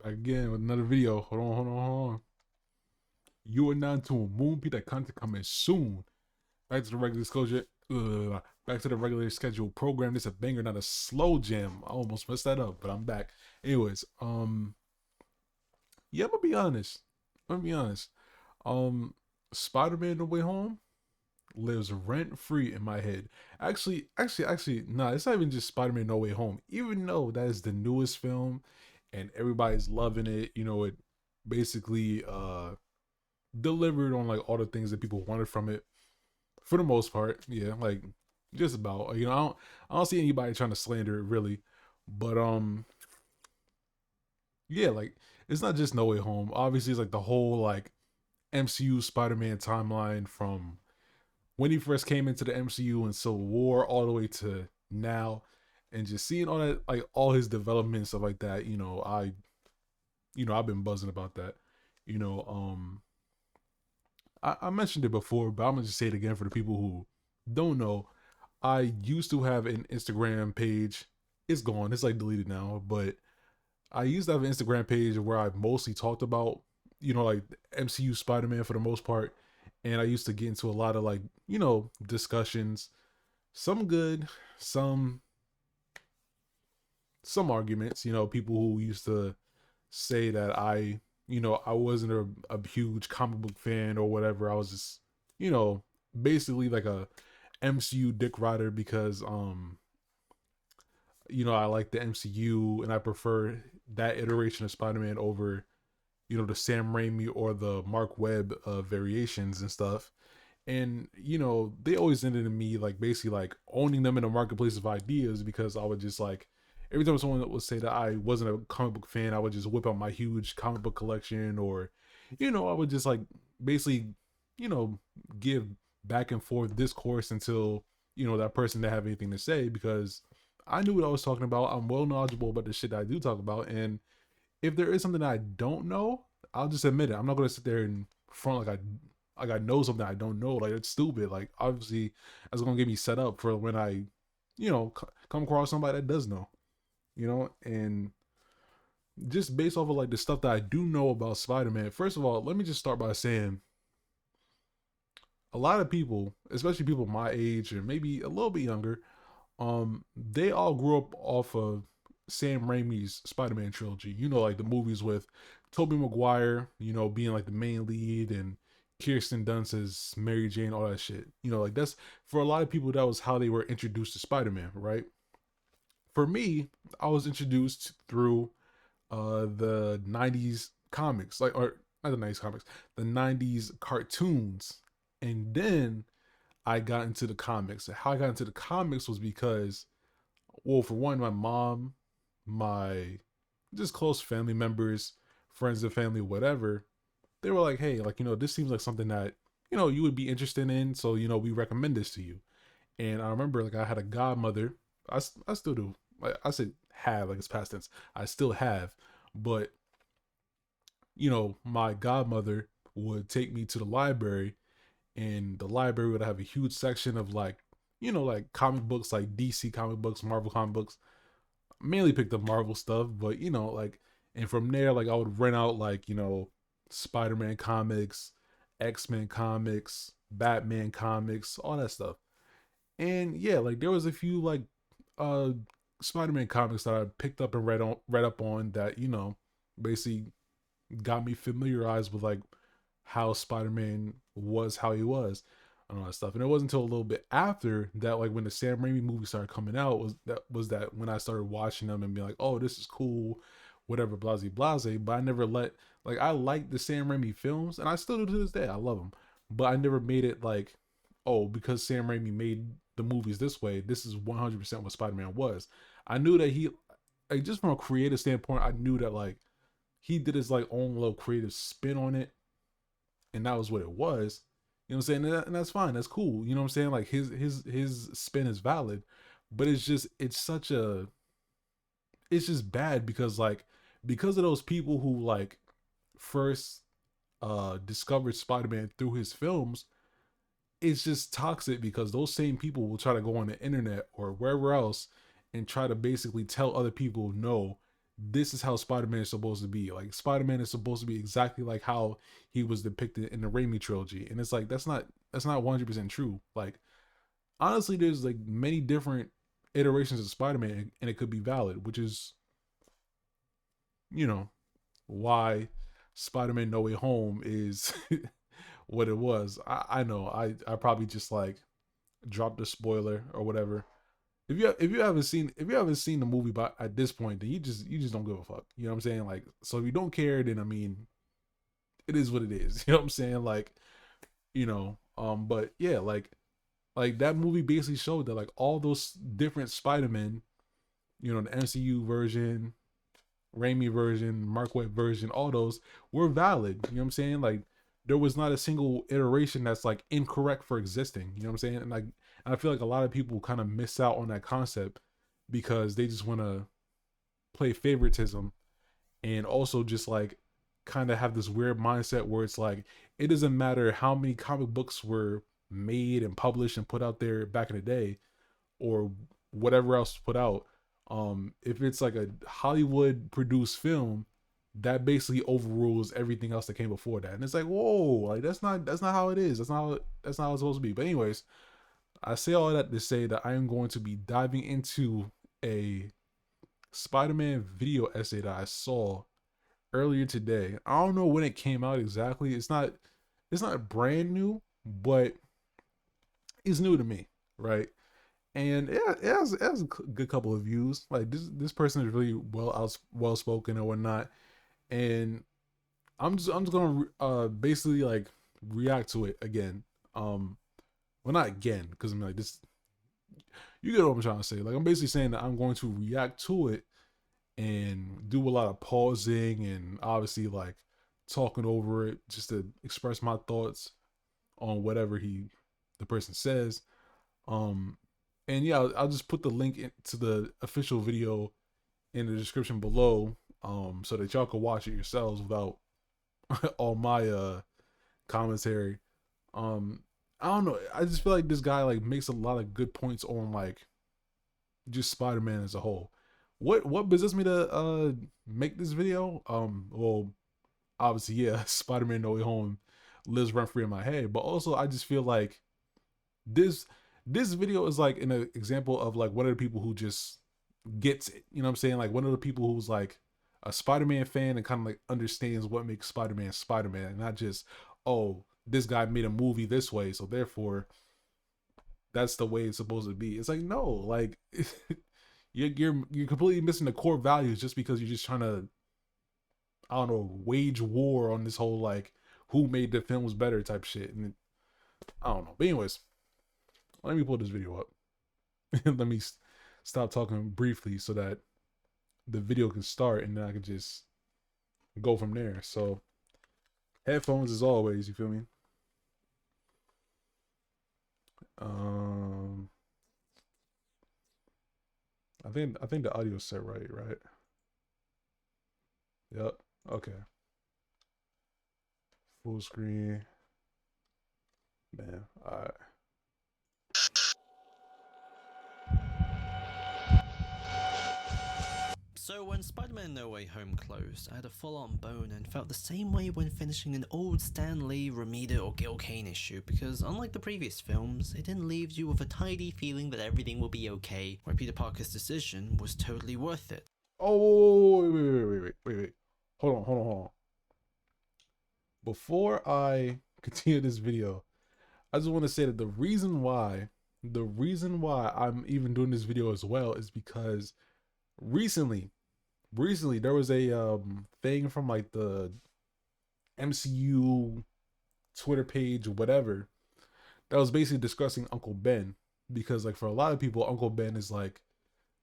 Back again with another video. Hold on. You are now into a Moon That content coming soon. Back to the regular disclosure. Back to the regular scheduled program. This is a banger, not a slow jam. I almost messed that up, but I'm back. Anyways, yeah, I'm gonna be honest. I'm gonna be honest. Um, Spider-Man: No Way Home lives rent free in my head. Actually, nah, it's not even just Spider-Man: No Way Home. Even though that is the newest film and everybody's loving it, it basically delivered on like all the things that people wanted from it for the most part. Yeah, like just about. I don't see anybody trying to slander it really, but yeah, like it's not just No Way Home. Obviously, it's like the whole like MCU Spider-Man timeline from when he first came into the MCU and Civil War all the way to now, and just seeing all that like all his development stuff like that. I've been buzzing about that. You know, I mentioned it before, but I'm gonna just say it again for the people who don't know. I used to have an Instagram page. It's gone. It's like deleted now. But I used to have an Instagram page where I mostly talked about, like MCU Spider-Man for the most part. And I used to get into a lot of like, discussions. Some good, some some arguments. People who used to say that I wasn't a huge comic book fan or whatever. I was just, you know, basically like a MCU dick rider because I like the MCU and I prefer that iteration of Spider-Man over, the Sam Raimi or the Mark Webb variations and stuff. And they always ended in me like basically like owning them in a marketplace of ideas because I would just like every time someone would say that I wasn't a comic book fan, I would just whip out my huge comic book collection, or I would just like basically you know give back and forth discourse until that person didn't have anything to say because I knew what I was talking about. I'm well knowledgeable about the shit that I do talk about, and if there is something that I don't know, I'll just admit it. I'm not gonna sit there and front like I know something I don't know. Like it's stupid. Like obviously, that's gonna get me set up for when I, come across somebody that does know. And just based off of like the stuff that I do know about Spider-Man. First of all, let me just start by saying a lot of people, especially people my age or maybe a little bit younger, they all grew up off of Sam Raimi's Spider-Man trilogy. Like the movies with Tobey Maguire, being like the main lead and Kirsten Dunst as Mary Jane, all that shit. Like that's for a lot of people that was how they were introduced to Spider-Man, right? For me, I was introduced through the 90s comics, like or not the 90s comics, the 90s cartoons. And then I got into the comics. How I got into the comics was because, well, for one, my mom, my just close family members, friends of family, whatever, they were like, hey, like, this seems like something that, you would be interested in. So, we recommend this to you. And I remember, like, I had a godmother. I still do. Like, I said have, like, it's past tense. I still have. But, my godmother would take me to the library, and the library would have a huge section of, like, like comic books, like DC comic books, Marvel comic books, mainly picked up Marvel stuff, but like, and from there, like I would rent out like Spider-Man comics, X-Men comics, Batman comics, all that stuff. And yeah, like there was a few like uh Spider-Man comics that I picked up and read up on that basically got me familiarized with like how Spider-Man was how he was and all that stuff. And it wasn't until a little bit after that, like when the Sam Raimi movie started coming out, was that when I started watching them and being like, oh, this is cool, whatever, blase blase. But I never let like I like the Sam Raimi films, and I still do to this day. I love them, but I never made it like, oh, because Sam Raimi made the movies this way, this is 100% what Spider-Man was. I knew that he, like, just from a creative standpoint, I knew that like he did his like own little creative spin on it, and that was what it was. You know what I'm saying? And that's fine. That's cool. You know what I'm saying? Like his spin is valid, but it's just bad because like because of those people who like first discovered Spider-Man through his films, it's just toxic because those same people will try to go on the internet or wherever else and try to basically tell other people, no, this is how Spider-Man is supposed to be. Like Spider-Man is supposed to be exactly like how he was depicted in the Raimi trilogy. And it's like that's not 100% true. Like honestly, there's like many different iterations of Spider-Man and it could be valid, which is, you know, why Spider-Man No Way Home is what it was. I know I probably just like dropped a spoiler or whatever. If you haven't seen the movie by at this point, then you just don't give a fuck. You know what I'm saying? Like, so if you don't care, then I mean, it is what it is. You know what I'm saying? Like, but yeah, like that movie basically showed that like all those different Spider-Men, the MCU version, Raimi version, Mark Webb version, all those were valid. You know what I'm saying? Like there was not a single iteration that's like incorrect for existing. You know what I'm saying? And I feel like a lot of people kind of miss out on that concept because they just want to play favoritism and also just like kind of have this weird mindset where it's like it doesn't matter how many comic books were made and published and put out there back in the day or whatever else put out. If it's like a Hollywood produced film, that basically overrules everything else that came before that. And it's like, whoa, like that's not how it is. That's not how it's supposed to be. But anyways, I say all that to say that I am going to be diving into a Spider-Man video essay that I saw earlier today. I don't know when it came out exactly. It's not brand new, but it's new to me, right? And it has a good couple of views. Like this person is really well spoken and whatnot. And I'm just gonna basically like react to it again. Well, not again because I'm like this. You get what I'm trying to say. Like I'm basically saying that I'm going to react to it and do a lot of pausing and obviously like talking over it just to express my thoughts on whatever the person says. Um, and yeah, I'll just put the link to the official video in the description below, so that y'all can watch it yourselves without all my commentary. Um, I don't know. I just feel like this guy like makes a lot of good points on like just Spider-Man as a whole. What business me to make this video? Well, obviously, yeah, Spider-Man No Way Home lives rent free in my head, but also I just feel like this this video is like an example of like one of the people who just gets it. You know what I'm saying? Like one of the people who's like a Spider-Man fan and kind of like understands what makes Spider-Man Spider-Man, and not just, oh, this guy made a movie this way, so therefore that's the way it's supposed to be. It's like no, like you're completely missing the core values just because you're just trying to, I don't know, wage war on this whole like who made the films better type shit. And I don't know. But anyways, let me pull this video up. Let me stop talking briefly so that the video can start and then I can just go from there. So headphones as always, you feel me? Um I think the audio is set right? Yep. Okay. Full screen. Man. Alright. So when Spider-Man No Way Home closed, I had a full-on bone and felt the same way when finishing an old Stan Lee, Romita or Gil Kane issue, because unlike the previous films, it didn't leave you with a tidy feeling that everything will be okay, where Peter Parker's decision was totally worth it. Oh, wait. Hold on. Before I continue this video, I just want to say that the reason why I'm even doing this video as well is because recently, there was a thing from like the MCU Twitter page or whatever that was basically discussing Uncle Ben, because like for a lot of people Uncle Ben is like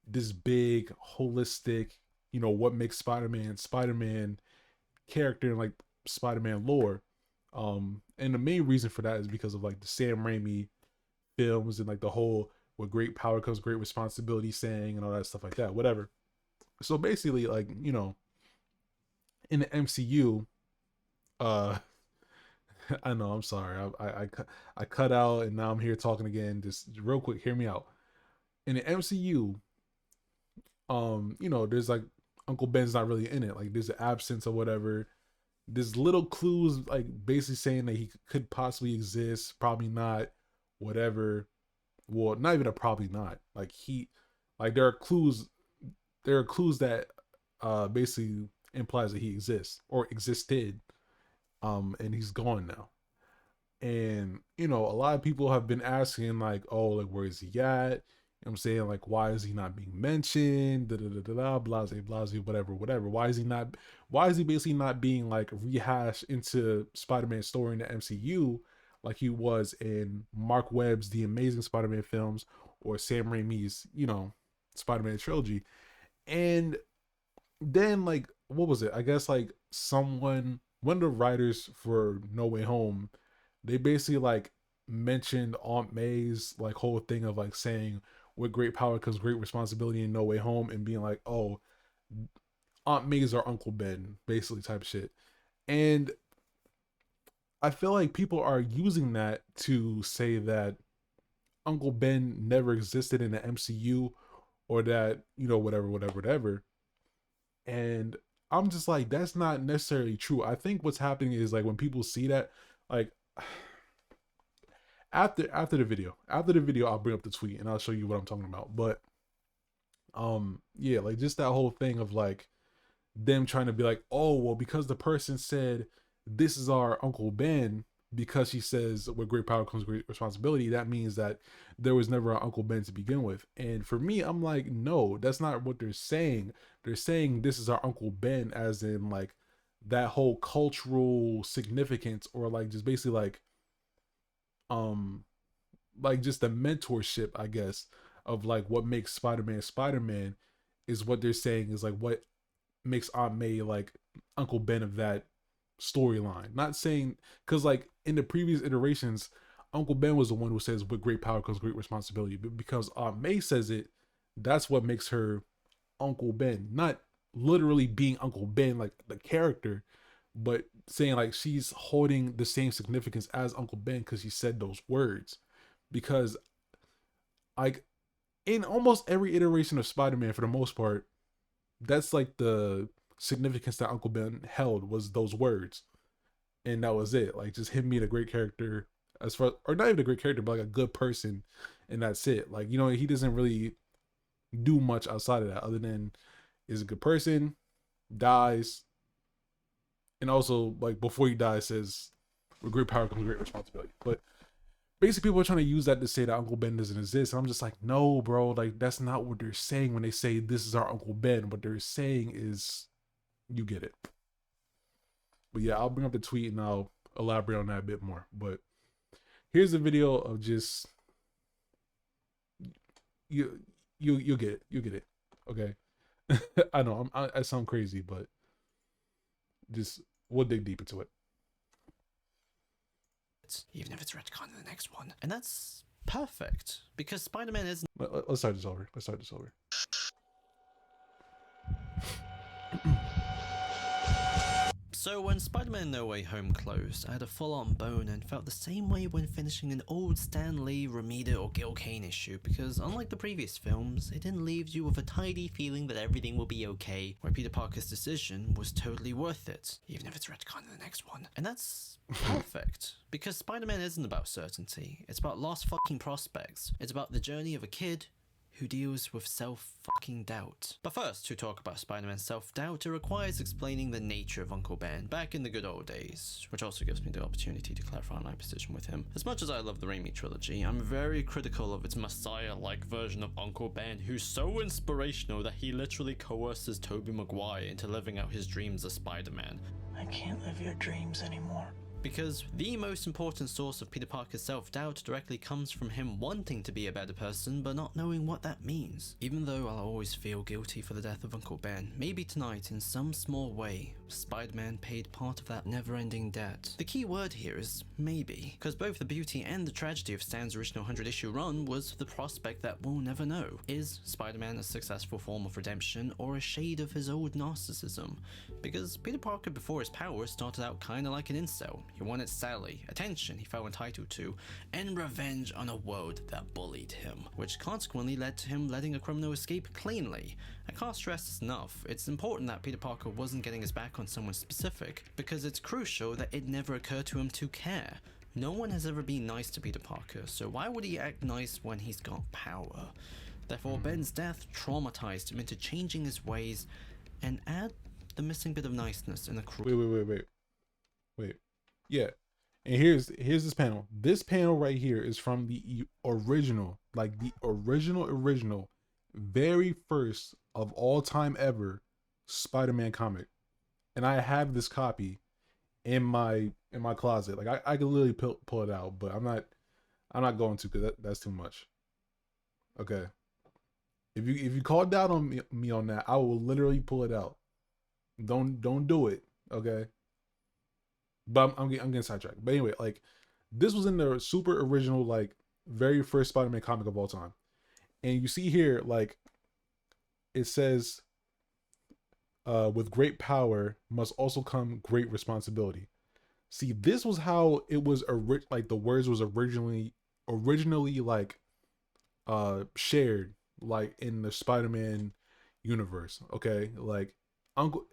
this big holistic, what makes Spider-Man character and like Spider-Man lore. And the main reason for that is because of like the Sam Raimi films and like the whole with great power comes great responsibility saying and all that stuff like that, whatever. So basically, like, in the MCU, uh I know, I'm sorry. I cut out and now I'm here talking again. Just real quick, hear me out. In the MCU, there's like Uncle Ben's not really in it. Like there's an absence or whatever. There's little clues like basically saying that he could possibly exist, probably not, whatever. Well, not even a probably not. Like like there are clues that basically implies that he exists or existed. And he's gone now. And a lot of people have been asking like, oh, like where is he at? I'm saying like, why is he not being mentioned? Da da da da da. Blase blase. Whatever whatever. Why is he not? Why is he basically not being like rehashed into Spider-Man's story in the MCU like he was in Mark Webb's The Amazing Spider-Man films or Sam Raimi's Spider-Man trilogy? And then like what was it? I guess like one of the writers for No Way Home, they basically like mentioned Aunt May's like whole thing of like saying with great power comes great responsibility in No Way Home and being like, oh, Aunt May's our Uncle Ben, basically type shit. And I feel like people are using that to say that Uncle Ben never existed in the MCU or that, whatever, whatever, whatever. And I'm just like, that's not necessarily true. I think what's happening is like when people see that, like after the video, I'll bring up the tweet and I'll show you what I'm talking about. But yeah, like just that whole thing of like them trying to be like, oh, well, because the person said this is our Uncle Ben, because she says with great power comes great responsibility, that means that there was never an Uncle Ben to begin with. And for me, I'm like, no, that's not what they're saying. They're saying this is our Uncle Ben, as in like that whole cultural significance, or like just basically um like just the mentorship, I guess, of like what makes Spider-Man Spider-Man is what they're saying is like what makes Aunt May like Uncle Ben of that storyline. Not saying because like in the previous iterations, Uncle Ben was the one who says with great power comes great responsibility. But because Aunt May says it, that's what makes her Uncle Ben. Not literally being Uncle Ben like the character, but saying like she's holding the same significance as Uncle Ben because she said those words. Because like in almost every iteration of Spider-Man, for the most part, that's like the significance that Uncle Ben held was those words, and that was it. Like just him being a great character, as far or not even a great character, but like a good person, and that's it. Like he doesn't really do much outside of that, other than is a good person, dies, and also like before he dies says, "With great power comes great responsibility." But basically, people are trying to use that to say that Uncle Ben doesn't exist, and I'm just like, no, bro, like that's not what they're saying when they say this is our Uncle Ben. What they're saying is, you get it. But yeah, I'll bring up the tweet and I'll elaborate on that a bit more. But here's a video of just you you get it. You get it. Okay. I know I sound crazy, but just we'll dig deep into it. Even if it's retcon in the next one. And that's perfect, because Spider-Man isn't. Let's start this over. Let's start this over. So when Spider-Man No Way Home closed, I had a full-on bone and felt the same way when finishing an old Stan Lee, Romita or Gil Kane issue, because unlike the previous films, it didn't leave you with a tidy feeling that everything will be okay, where Peter Parker's decision was totally worth it, even if it's retcon in the next one. And that's perfect, because Spider-Man isn't about certainty, it's about lost fucking prospects. It's about the journey of a kid who deals with self-fucking-doubt. But first, to talk about Spider-Man's self-doubt, it requires explaining the nature of Uncle Ben back in the good old days, which also gives me the opportunity to clarify my position with him. As much as I love the Raimi trilogy, I'm very critical of its messiah-like version of Uncle Ben, who's so inspirational that he literally coerces Tobey Maguire into living out his dreams as Spider-Man. I can't live your dreams anymore. Because the most important source of Peter Parker's self-doubt directly comes from him wanting to be a better person but not knowing what that means. Even though I'll always feel guilty for the death of Uncle Ben, maybe tonight in some small way, Spider-Man paid part of that never-ending debt. The key word here is maybe, because both the beauty and the tragedy of Stan's original 100-issue run was the prospect that we'll never know. Is Spider-Man a successful form of redemption or a shade of his old narcissism? Because Peter Parker before his powers started out kinda like an incel. He wanted Sally, attention he felt entitled to, and revenge on a world that bullied him, which consequently led to him letting a criminal escape cleanly. I can't stress this enough, it's important that Peter Parker wasn't getting his back on someone specific, because it's crucial that it never occurred to him to care. No one has ever been nice to Peter Parker, so why would he act nice when he's got power? Therefore, Ben's death traumatized him into changing his ways, and add the missing bit of niceness in a cruel. Wait. Yeah. And here's this panel. This panel right here is from the original, like the original, very first of all time ever Spider-Man comic. And I have this copy in my closet. Like I could literally pull it out, but I'm not going to because that's too much. Okay. If you call down on me on that, I will literally pull it out. Don't do it. Okay. But I'm getting sidetracked. But anyway, like this was in the super original, like very first Spider-Man comic of all time. And you see here, like it says, with great power must also come great responsibility. See, this was how it was like the words was originally like shared like in the Spider-Man universe. Okay, like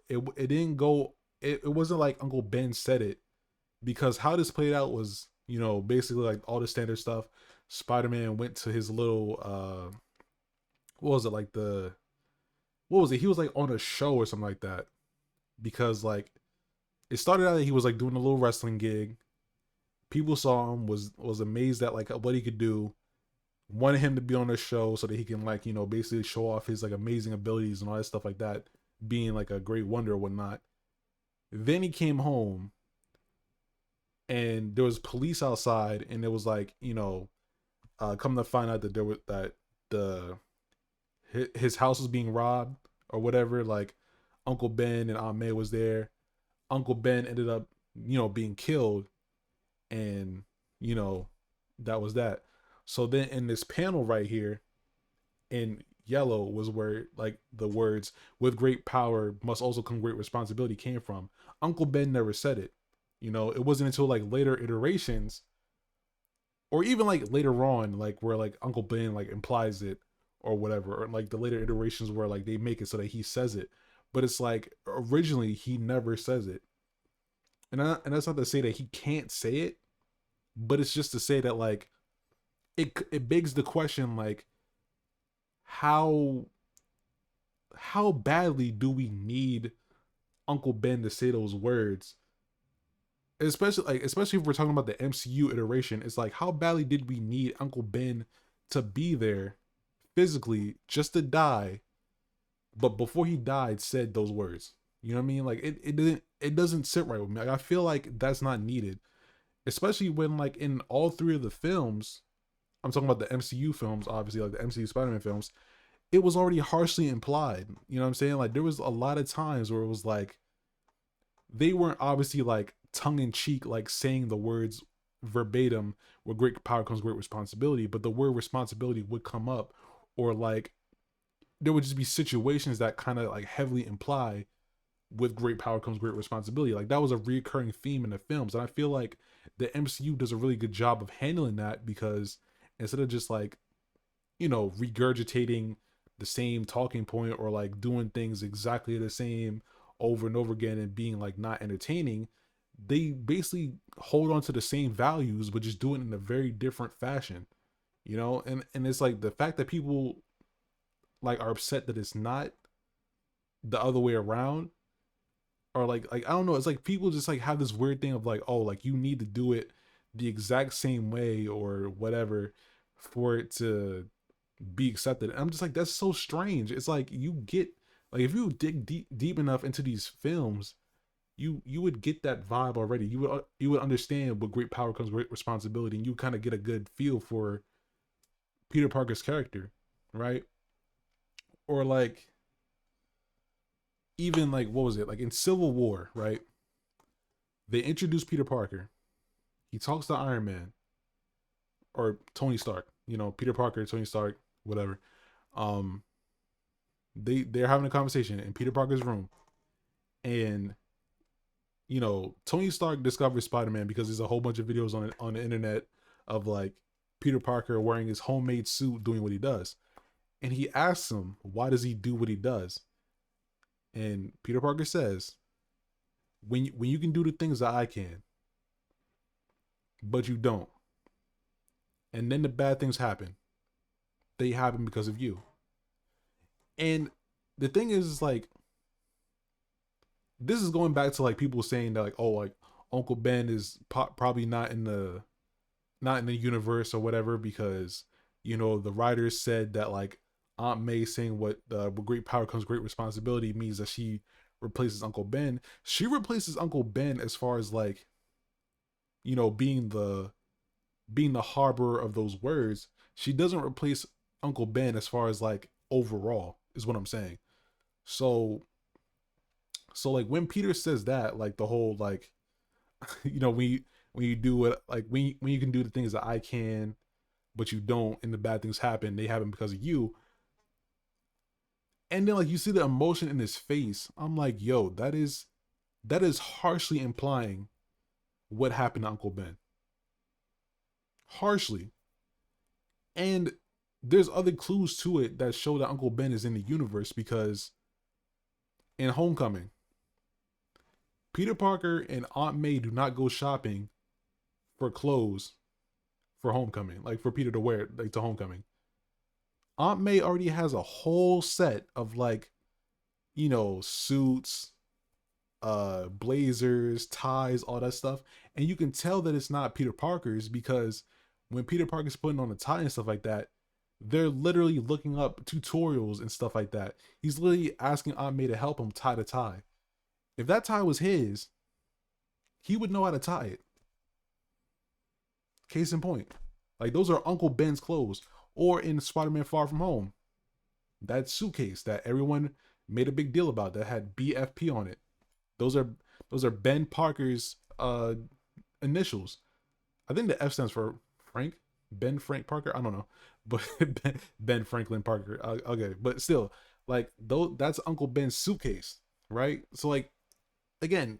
it didn't go. It wasn't like Uncle Ben said it, because how this played out was, you know, basically like all the standard stuff. Spider-Man went to his little what was it, like the what was it? He was like on a show or something like that, because like it started out that he was like doing a little wrestling gig. People saw him, was amazed at like what he could do, wanted him to be on the show so that he can, like, you know, basically show off his like amazing abilities and all that stuff like that, being like a great wonder or whatnot. Then he came home and there was police outside, and it was like, you know, come to find out that there was that the his house was being robbed or whatever. Like Uncle Ben and Aunt May was there. Uncle Ben ended up, you know, being killed, and you know, that was that. So then in this panel right here in yellow was where like the words "with great power must also come great responsibility" came from. Uncle Ben never said it. You know, it wasn't until like later iterations, or even like later on, like where like Uncle Ben like implies it or whatever, or like the later iterations where like they make it so that he says it. But it's like originally he never says it. And that's not to say that he can't say it, but it's just to say that like it begs the question, like how badly do we need Uncle Ben to say those words? Especially if we're talking about the MCU iteration, it's like how badly did we need Uncle Ben to be there physically just to die, but before he died said those words. You know what I mean? Like it doesn't sit right with me. Like I feel like that's not needed, especially when like in all three of the films, I'm talking about the MCU films, obviously, like the MCU Spider-Man films, it was already harshly implied. You know what I'm saying? Like there was a lot of times where it was like they weren't obviously like tongue in cheek, like saying the words verbatim, with great power comes great responsibility, but the word responsibility would come up, or like there would just be situations that kind of like heavily imply with great power comes great responsibility. Like that was a recurring theme in the films. And I feel like the MCU does a really good job of handling that, because instead of just like, you know, regurgitating the same talking point or like doing things exactly the same over and over again and being like not entertaining, they basically hold on to the same values but just do it in a very different fashion, you know. And it's like the fact that people like are upset that it's not the other way around, or like I don't know, it's like people just like have this weird thing of like, oh, like you need to do it the exact same way or whatever for it to be accepted. And I'm just like, that's so strange. It's like you get, like if you dig deep enough into these films, you would get that vibe already. You would understand with great power comes great responsibility, and you kind of get a good feel for Peter Parker's character, right? Or like even like what was it, like in Civil War, right? They introduced Peter Parker. He talks to Iron Man or Tony Stark. You know, Peter Parker, Tony Stark, whatever. Um, they're having a conversation in Peter Parker's room, and Tony Stark discovered Spider-Man because there's a whole bunch of videos on the internet of like Peter Parker wearing his homemade suit doing what he does. And he asks him, why does he do what he does? And Peter Parker says, when you can do the things that I can, but you don't. And then the bad things happen. They happen because of you. And the thing is like this is going back to like people saying that like, oh, like Uncle Ben is probably not in the universe or whatever because the writers said that like Aunt May saying with great power comes great responsibility means that she replaces Uncle Ben. She replaces Uncle Ben as far as like being the harbor of those words. She doesn't replace Uncle Ben as far as like overall is what I'm saying. So like when Peter says that, like the whole like when you do it like when you can do the things that I can, but you don't, and the bad things happen, they happen because of you. And then like you see the emotion in his face. I'm like, yo, that is harshly implying what happened to Uncle Ben. Harshly. And there's other clues to it that show that Uncle Ben is in the universe because in Homecoming, Peter Parker and Aunt May do not go shopping for clothes for Homecoming, like for Peter to wear like to Homecoming. Aunt May already has a whole set of like, suits, blazers, ties, all that stuff. And you can tell that it's not Peter Parker's because when Peter Parker's putting on a tie and stuff like that, they're literally looking up tutorials and stuff like that. He's literally asking Aunt May to help him tie the tie. If that tie was his, he would know how to tie it. Case in point. Like those are Uncle Ben's clothes. Or in Spider-Man Far From Home, that suitcase that everyone made a big deal about that had BFP on it. Those are Ben Parker's initials. I think the F stands for Frank. Ben Frank Parker. I don't know, but Ben Franklin Parker. Okay, but still, like though that's Uncle Ben's suitcase, right? So like again,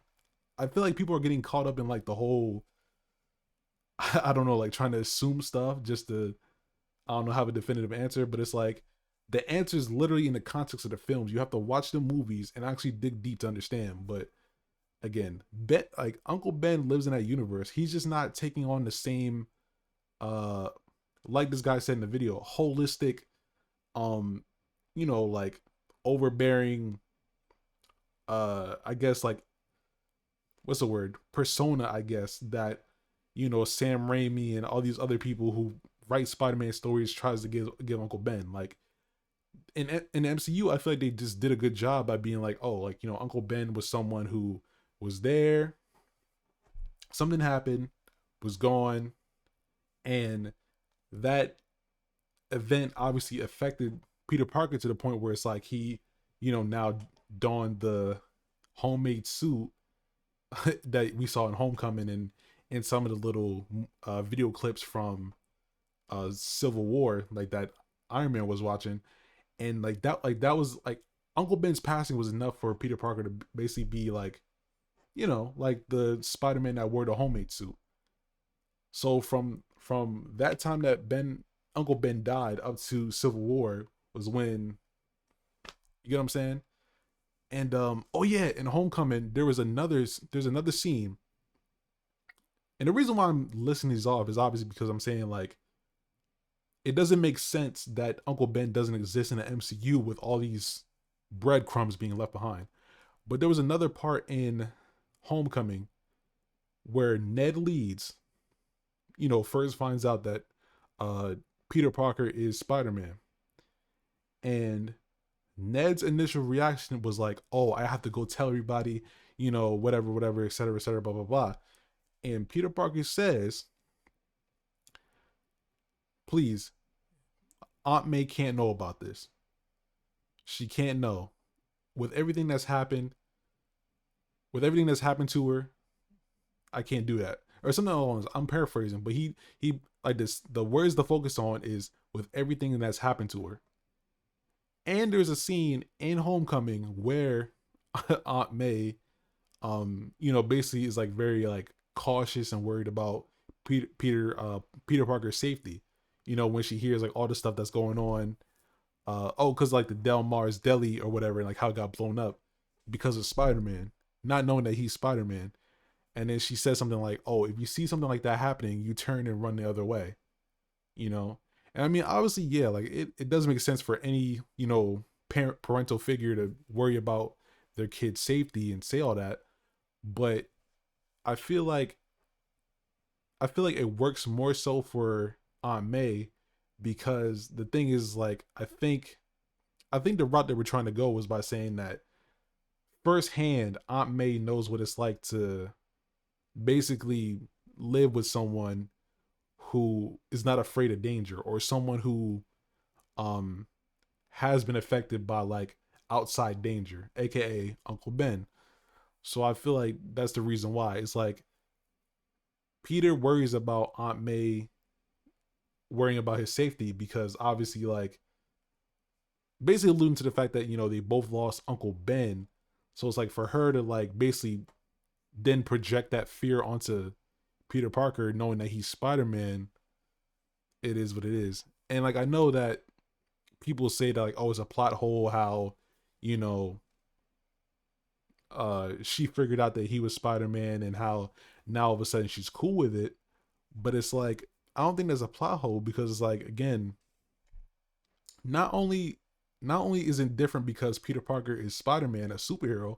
I feel like people are getting caught up in like the whole I don't know, like trying to assume stuff just to I don't know have a definitive answer, but it's like the answer is literally in the context of the films. You have to watch the movies and actually dig deep to understand. But again, bet like Uncle Ben lives in that universe. He's just not taking on the same uh like this guy said in the video, holistic, um, like overbearing I guess like what's the word? Persona, I guess, that Sam Raimi and all these other people who write Spider-Man stories tries to give Uncle Ben. Like in the MCU, I feel like they just did a good job by being like, oh, like Uncle Ben was someone who was there, something happened, was gone, and that event obviously affected Peter Parker to the point where it's like he, now donned the homemade suit that we saw in Homecoming and in some of the little video clips from Civil War, like that Iron Man was watching, and like that was like Uncle Ben's passing was enough for Peter Parker to basically be like, like the Spider-Man that wore the homemade suit. So from that time that Uncle Ben died up to Civil War was when you get what I'm saying. And oh yeah, in Homecoming there's another scene, and the reason why I'm listing these off is obviously because I'm saying like it doesn't make sense that Uncle Ben doesn't exist in the MCU with all these breadcrumbs being left behind. But there was another part in Homecoming where Ned Leeds, first finds out that Peter Parker is Spider-Man. And Ned's initial reaction was like, oh, I have to go tell everybody, whatever, whatever, et cetera, blah, blah, blah. And Peter Parker says, please, Aunt May can't know about this. She can't know. With everything that's happened, to her, I can't do that. Or something along those. I'm paraphrasing, but he like this. The words to focus on is with everything that's happened to her. And there's a scene in Homecoming where Aunt May basically is like very like cautious and worried about Peter Parker's safety. When she hears like all the stuff that's going on, because like the Del Mar's deli or whatever, like how it got blown up because of Spider-Man, not knowing that he's Spider-Man. And then she says something like, "Oh, if you see something like that happening, you turn and run the other way." You know, and I mean, obviously, yeah, like it does make sense for any parental figure to worry about their kid's safety and say all that, but I feel like it works more so for Aunt May because the thing is like I think the route that we're trying to go was by saying that firsthand Aunt May knows what it's like to basically live with someone who is not afraid of danger or someone who um has been affected by like outside danger, aka Uncle Ben. So I feel like that's the reason why. It's like Peter worries about Aunt May worrying about his safety because obviously like basically alluding to the fact that they both lost Uncle Ben. So it's like for her to like basically then project that fear onto Peter Parker knowing that he's Spider-Man, it is what it is. And like I know that people say that like, oh, it's a plot hole how, you know, she figured out that he was Spider-Man and how now all of a sudden she's cool with it. But it's like I don't think there's a plot hole because it's like again, not only is it different because Peter Parker is Spider-Man, a superhero,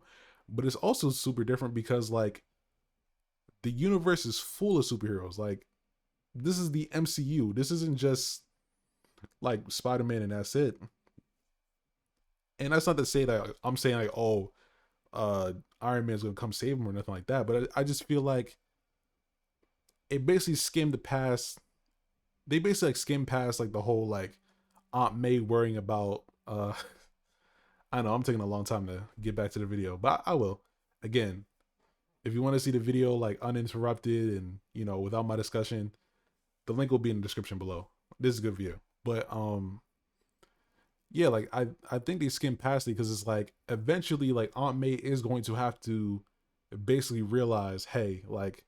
but it's also super different because like the universe is full of superheroes. Like this is the MCU. This isn't just like Spider-Man and that's it. And that's not to say that I'm saying like, oh, Iron Man's gonna come save him or nothing like that. But I just feel like it basically skimmed past. They basically like skimmed past like the whole like Aunt May worrying about. I know I'm taking a long time to get back to the video, but I will. Again, if you want to see the video like uninterrupted and without my discussion, the link will be in the description below. This is a good video, but yeah, like I think they skimmed past it because it's like eventually like Aunt May is going to have to basically realize, hey, like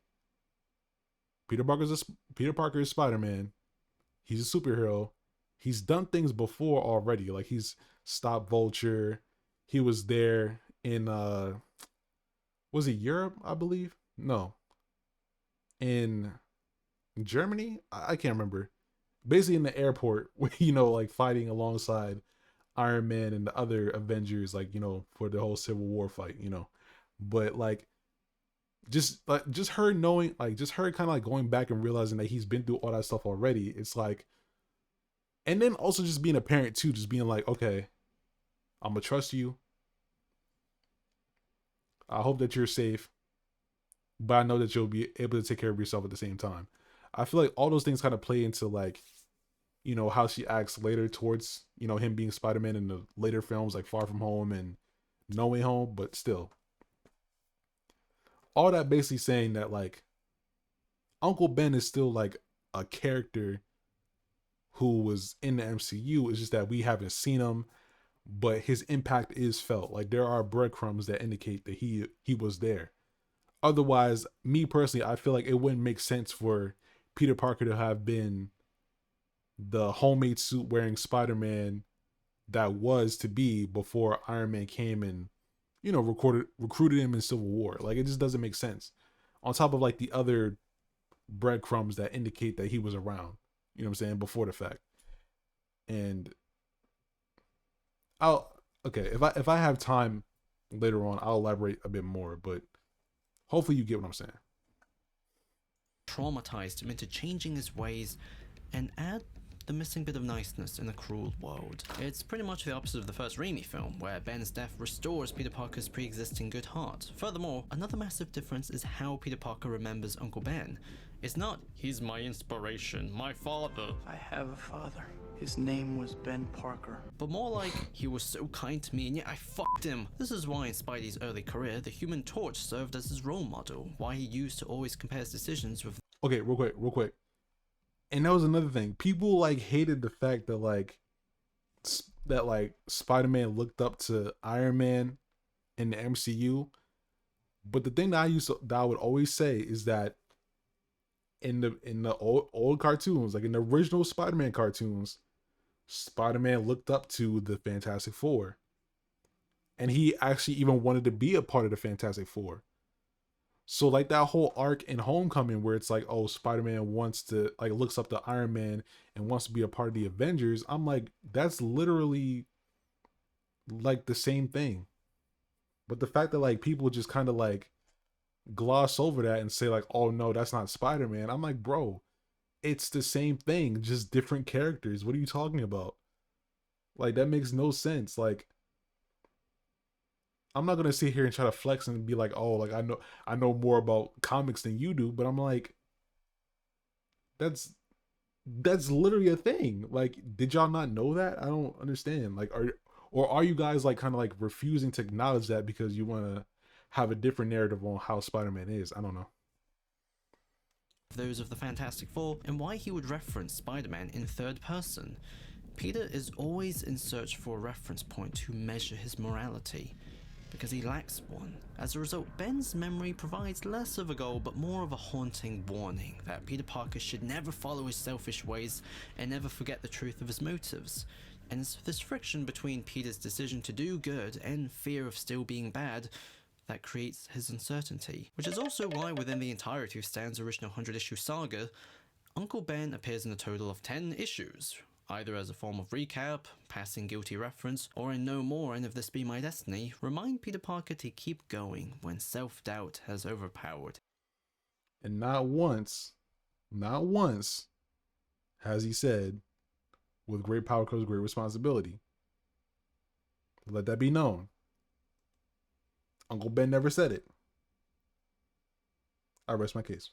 Peter Parker is Spider Man. He's a superhero. He's done things before already. Like he's stopped Vulture. He was there in was it Europe? I believe no, in Germany. I can't remember. Basically in the airport, like fighting alongside Iron Man and the other Avengers, like for the whole Civil War fight. But like just her knowing, like just her kind of like going back and realizing that he's been through all that stuff already. It's like, and then also just being a parent too, just being like, okay, I'm gonna trust you. I hope that you're safe, but I know that you'll be able to take care of yourself at the same time. I feel like all those things kind of play into like how she acts later towards him being Spider-Man in the later films like Far From Home and No Way Home. But still, all that basically saying that like Uncle Ben is still like a character who was in the MCU. It's just that we haven't seen him, but his impact is felt. Like there are breadcrumbs that indicate that he was there. Otherwise, me personally, I feel like it wouldn't make sense for Peter Parker to have been the homemade suit wearing Spider-Man that was to be before Iron Man came and recruited him in Civil War. Like it just doesn't make sense. On top of like the other breadcrumbs that indicate that he was around, you know what I'm saying, before the fact. And I'll okay, if I have time later on, I'll elaborate a bit more, but hopefully you get what I'm saying. Traumatized him into changing his ways and add the missing bit of niceness in a cruel world. It's pretty much the opposite of the first Raimi film, where Ben's death restores Peter Parker's pre-existing good heart. Furthermore, another massive difference is how Peter Parker remembers Uncle Ben. It's not, he's my inspiration, my father. I have a father. His name was Ben Parker. But more like, he was so kind to me and yet I fucked him. This is why in Spidey's early career, the Human Torch served as his role model, why he used to always compare his decisions with... Okay, real quick. And that was another thing. People like hated the fact that like Spider-Man looked up to Iron Man in the MCU, But the thing that I would always say is that in the old cartoons, like in the original Spider-Man cartoons, Spider-Man looked up to the Fantastic Four, and he actually even wanted to be a part of the Fantastic Four. So like that whole arc in Homecoming where it's like, oh, Spider-Man wants to like looks up to Iron Man and wants to be a part of the Avengers. I'm like, that's literally like the same thing. But the fact that like people just kind of like gloss over that and say like, oh no, that's not Spider-Man. I'm like, bro, it's the same thing, just different characters. What are you talking about? Like that makes no sense. Like I'm not gonna sit here and try to flex and be like, oh, like I know more about comics than you do, but I'm like, that's that's literally a thing. Like, did y'all not know that? I don't understand. Like, are you guys like kind of like refusing to acknowledge that because you want to have a different narrative on how Spider-Man is? I don't know. Those of the Fantastic Four, and why he would reference Spider-Man in third person. Peter is always in search for a reference point to measure his morality, because he lacks one. As a result, Ben's memory provides less of a goal but more of a haunting warning that Peter Parker should never follow his selfish ways and never forget the truth of his motives. And it's this friction between Peter's decision to do good and fear of still being bad that creates his uncertainty. Which is also why within the entirety of Stan's original 100-issue saga, Uncle Ben appears in a total of 10 issues, either as a form of recap, passing guilty reference, or in No More and If This Be My Destiny, remind Peter Parker to keep going when self-doubt has overpowered. And not once has he said, with great power comes great responsibility. Let that be known. Uncle Ben never said it. I rest my case.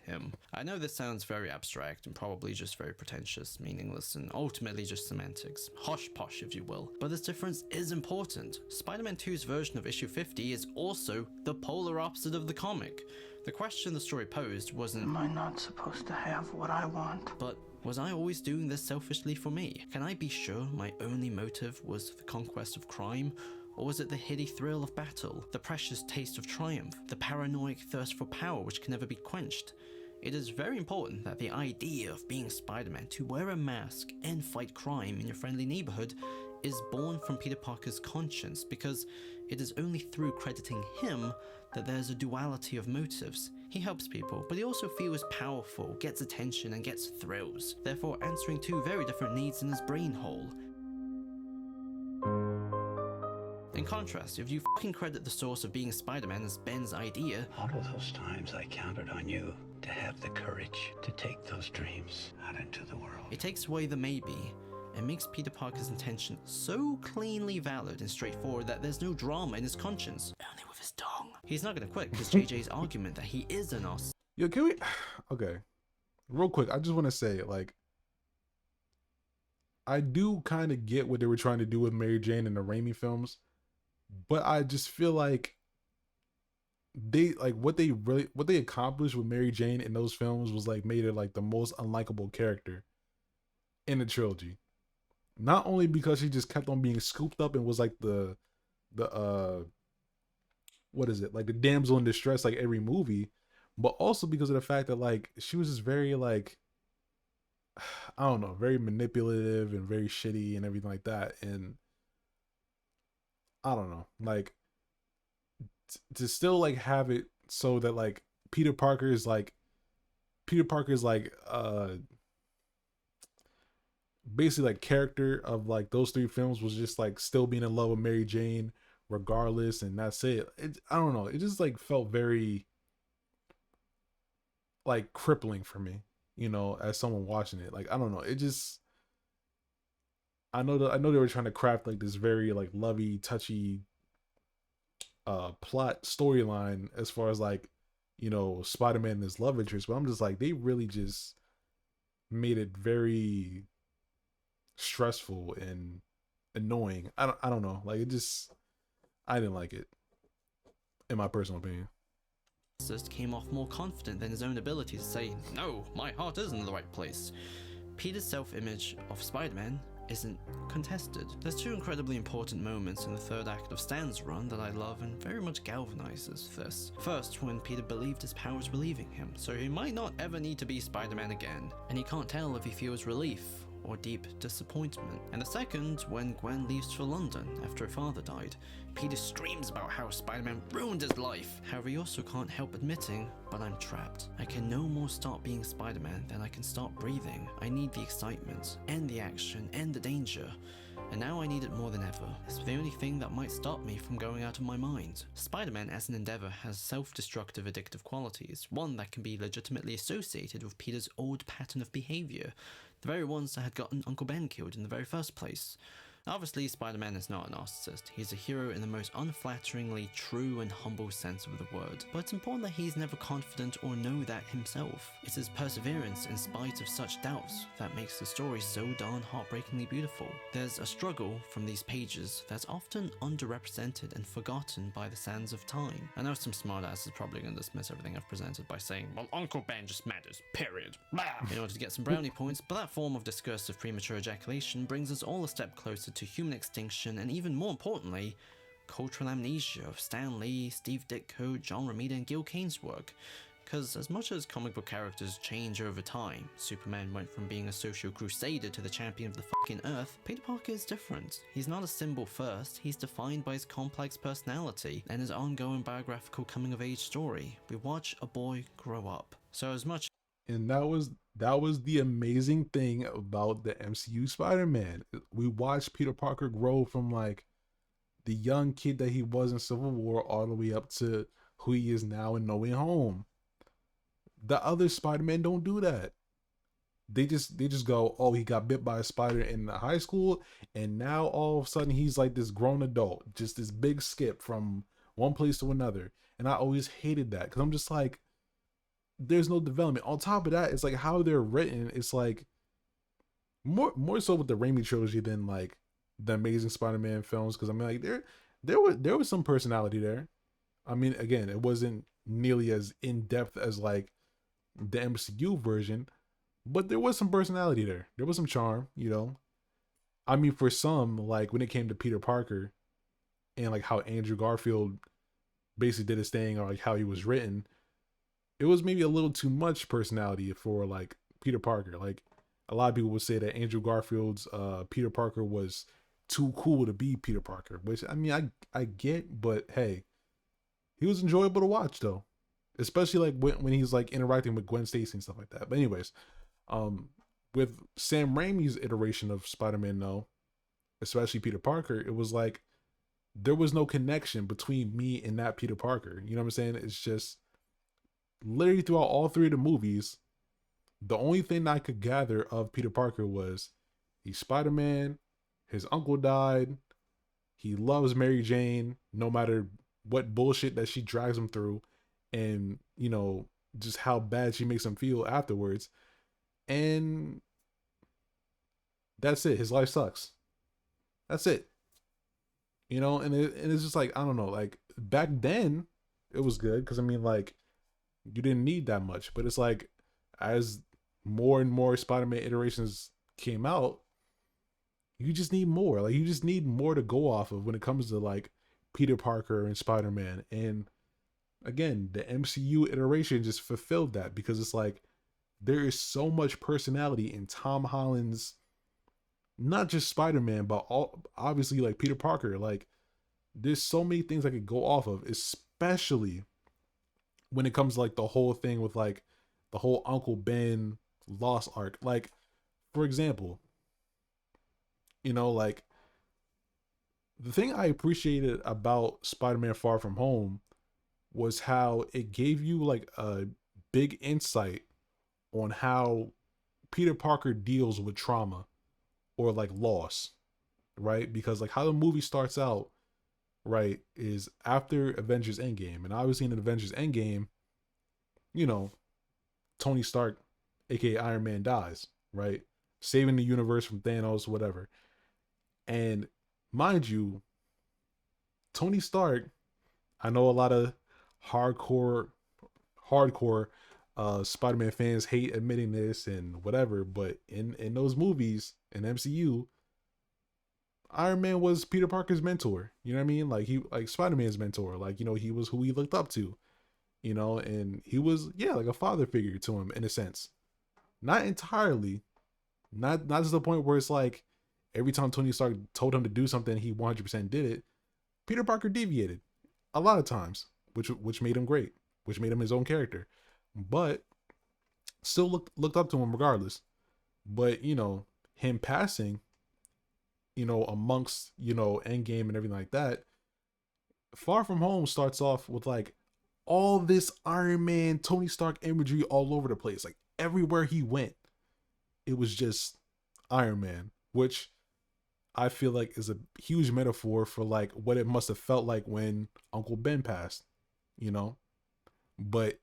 Him. I know this sounds very abstract and probably just very pretentious, meaningless, and ultimately just semantics. Hosh posh, if you will. But this difference is important. Spider-Man 2's version of issue 50 is also the polar opposite of the comic. The question the story posed wasn't, Am I not supposed to have what I want? but was I always doing this selfishly for me? Can I be sure my only motive was the conquest of crime? Or was it the heady thrill of battle, the precious taste of triumph, the paranoid thirst for power which can never be quenched? It is very important that the idea of being Spider-Man to wear a mask and fight crime in your friendly neighborhood is born from Peter Parker's conscience, because it is only through crediting him that there's a duality of motives. He helps people, but he also feels powerful, gets attention, and gets thrills, therefore answering two very different needs in his brain hole. In contrast, if you fucking credit the source of being Spider-Man as Ben's idea, All of those times I counted on you to have the courage to take those dreams out into the world. it takes away the maybe and makes Peter Parker's intention so cleanly valid and straightforward that there's no drama in his conscience, only with his tongue. He's not gonna quit because JJ's argument that he is a Nos. Yo, can we? Okay, real quick. I just want to say, like, I do kind of get what they were trying to do with Mary Jane in the Raimi films, but I just feel like they like what they accomplished with Mary Jane in those films was like made her like the most unlikable character in the trilogy. Not only because she just kept on being scooped up and was like the what is it, like the damsel in distress like every movie, but also because of the fact that like she was just very like I don't know, very manipulative and very shitty and everything like that. And I don't know, like to still like have it so that like Peter Parker is like basically like character of like those three films was just like still being in love with Mary Jane regardless, and that's it. I don't know, it just like felt very like crippling for me, you know, as someone watching it. Like I don't know, it just I know they were trying to craft like this very like lovey touchy plot storyline as far as like, you know, Spider-Man and his love interest, but I'm just like they really just made it very stressful and annoying. I don't know, like it just I didn't like it in my personal opinion. Came off more confident than his own ability to say, no, my heart is in the right place. Peter's self-image of Spider-Man isn't contested. There's two incredibly important moments in the third act of Stan's run that I love and very much galvanizes this. First, when Peter believed his powers were leaving him, so he might not ever need to be Spider-Man again, and he can't tell if he feels relief or deep disappointment. And the second, when Gwen leaves for London after her father died. Peter screams about how Spider-Man ruined his life. However, he also can't help admitting, but I'm trapped. I can no more start being Spider-Man than I can start breathing. I need the excitement, and the action, and the danger. And now I need it more than ever. It's the only thing that might stop me from going out of my mind. Spider-Man as an endeavor has self-destructive addictive qualities, one that can be legitimately associated with Peter's old pattern of behavior, the very ones that had gotten Uncle Ben killed in the very first place. Obviously, Spider-Man is not a narcissist. He's a hero in the most unflatteringly true and humble sense of the word. But it's important that he's never confident or know that himself. It's his perseverance in spite of such doubts that makes the story so darn heartbreakingly beautiful. There's a struggle from these pages that's often underrepresented and forgotten by the sands of time. I know some smartass is probably going to dismiss everything I've presented by saying, well, Uncle Ben just matters, period. In order to get some brownie points, but that form of discursive premature ejaculation brings us all a step closer to human extinction and, even more importantly, cultural amnesia of Stan Lee, Steve Ditko, John Romita and Gil Kane's work. Because as much as comic book characters change over time, Superman went from being a social crusader to the champion of the fucking earth, Peter Parker is different. He's not a symbol first, he's defined by his complex personality and his ongoing biographical coming-of-age story. We watch a boy grow up. So as much And that was the amazing thing about the MCU Spider-Man. We watched Peter Parker grow from like the young kid that he was in Civil War all the way up to who he is now in No Way Home. The other Spider-Man don't do that. They just go, oh, he got bit by a spider in high school, and now all of a sudden he's like this grown adult, just this big skip from one place to another. And I always hated that because I'm just like, there's no development. On top of that, it's like how they're written. It's like more so with the Raimi trilogy than like the Amazing Spider-Man films. Because I mean, like there was some personality there. I mean, again, it wasn't nearly as in depth as like the MCU version, but there was some personality there. There was some charm, you know. I mean, for some, like when it came to Peter Parker and like how Andrew Garfield basically did his thing, or like how he was written, it was maybe a little too much personality for like Peter Parker. Like a lot of people would say that Andrew Garfield's Peter Parker was too cool to be Peter Parker, which I mean I get, but hey, he was enjoyable to watch though, especially like when he's like interacting with Gwen Stacy and stuff like that. But anyways, with Sam Raimi's iteration of Spider-Man though, especially Peter Parker, it was like there was no connection between me and that Peter Parker. You know what I'm saying? It's just literally throughout all three of the movies, the only thing I could gather of Peter Parker was he's Spider-Man, his uncle died, he loves Mary Jane no matter what bullshit that she drags him through, and you know, just how bad she makes him feel afterwards. And that's it. His life sucks. That's it. You know, and it's just like, I don't know, like back then it was good because I mean, like, you didn't need that much, but it's like as more and more Spider-Man iterations came out, you just need more. Like you just need more to go off of when it comes to like Peter Parker and Spider-Man. And again, the MCU iteration just fulfilled that because it's like there is so much personality in Tom Holland's, not just Spider-Man, but all obviously like Peter Parker. Like there's so many things I could go off of, especially when it comes to like the whole thing with like the whole Uncle Ben lost arc. Like, for example, you know, like the thing I appreciated about Spider-Man Far From Home was how it gave you like a big insight on how Peter Parker deals with trauma or like loss, right? Because like how the movie starts out, right, is after Avengers Endgame. And obviously in Avengers Endgame, you know, Tony Stark, aka Iron Man, dies, right? Saving the universe from Thanos, whatever. And mind you, Tony Stark, I know a lot of hardcore Spider-Man fans hate admitting this and whatever, but in those movies in MCU, Iron Man was Peter Parker's mentor. You know what I mean? Like Spider Man's mentor. Like he was who he looked up to. And he was like a father figure to him in a sense. Not entirely. Not to the point where it's like every time Tony Stark told him to do something, he 100% did it. Peter Parker deviated a lot of times, which made him great, which made him his own character. But still looked up to him regardless. But him passing, amongst Endgame and everything like that. Far From Home starts off with like all this Iron Man, Tony Stark imagery all over the place. Like everywhere he went, it was just Iron Man, which I feel like is a huge metaphor for like what it must have felt like when Uncle Ben passed, you know? But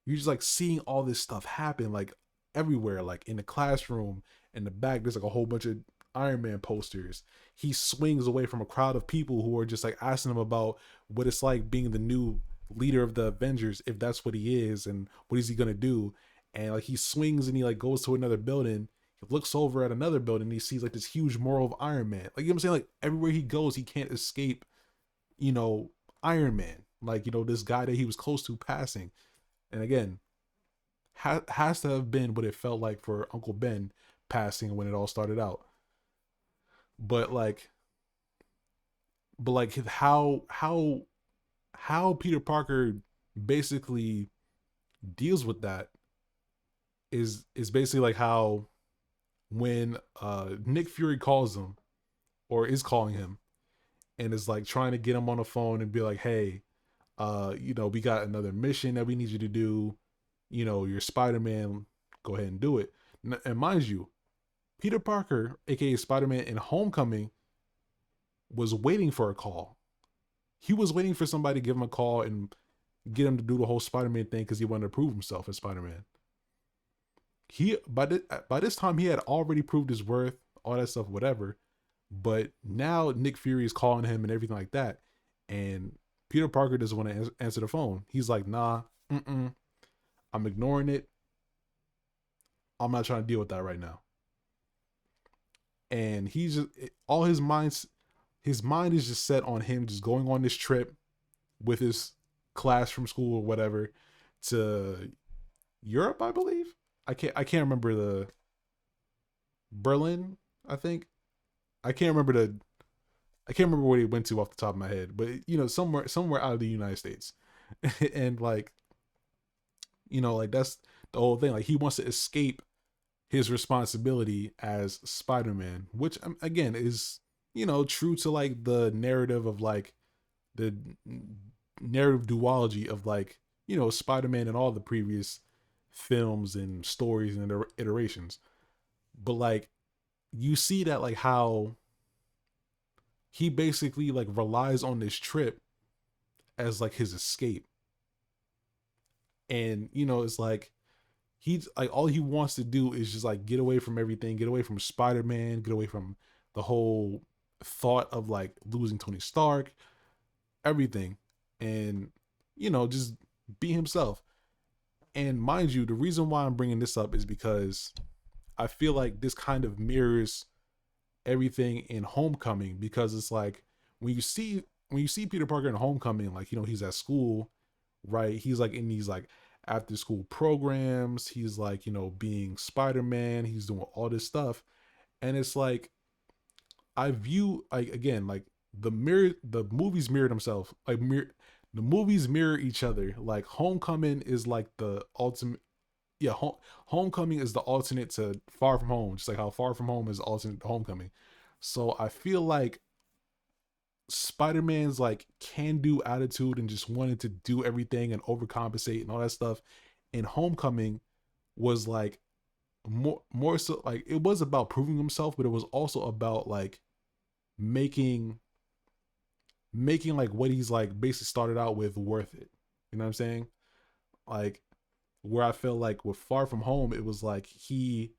you're just like seeing all this stuff happen like everywhere, like in the classroom, in the back, there's like a whole bunch of Iron Man posters. He swings away from a crowd of people who are just like asking him about what it's like being the new leader of the Avengers, if that's what he is, and what is he gonna do. And like he swings and he like goes to another building. He looks over at another building and he sees like this huge mural of Iron Man. Like, you know what I'm saying? Like everywhere he goes, he can't escape, you know, Iron Man. Like, this guy that he was close to passing. And again, has to have been what it felt like for Uncle Ben passing when it all started out. But like, how Peter Parker basically deals with that is basically like how when Nick Fury calls him or is calling him and is like trying to get him on the phone and be like, hey, we got another mission that we need you to do. You're Spider-Man, go ahead and do it. And mind you, Peter Parker, aka Spider-Man in Homecoming, was waiting for a call. He was waiting for somebody to give him a call and get him to do the whole Spider-Man thing because he wanted to prove himself as Spider-Man. He by this time he had already proved his worth, all that stuff, whatever. But now Nick Fury is calling him and everything like that, and Peter Parker doesn't want to answer the phone. He's like, nah, I'm ignoring it. I'm not trying to deal with that right now. And he's just all his mind is just set on him just going on this trip with his class from school or whatever to Europe, I believe. I can't remember the Berlin, I think. I can't remember where he went to off the top of my head, but somewhere out of the United States. And like, like that's the whole thing. Like he wants to escape his responsibility as Spider-Man, which again is, true to like the narrative of like the narrative duology of like, Spider-Man and all the previous films and stories and iterations. But like you see that like how he basically like relies on this trip as like his escape. And it's like he's like all he wants to do is just like get away from everything, get away from Spider-Man, get away from the whole thought of like losing Tony Stark, everything. And just be himself. And mind you, the reason why I'm bringing this up is because I feel like this kind of mirrors everything in Homecoming, because it's like when you see Peter Parker in Homecoming, like he's at school, right? He's like in these like after school programs. He's like being Spider-Man. He's doing all this stuff, and it's like I view like again like the movies mirror themselves like the movies mirror each other. Like Homecoming is like the ultimate. Yeah, Homecoming is the alternate to Far From Home, just like how Far From Home is the alternate to Homecoming. So I feel like Spider-Man's like can do attitude and just wanted to do everything and overcompensate and all that stuff in Homecoming was like more so like it was about proving himself, but it was also about like making like what he's like basically started out with worth it. You know what I'm saying? Like where I feel like with Far From Home, it was like he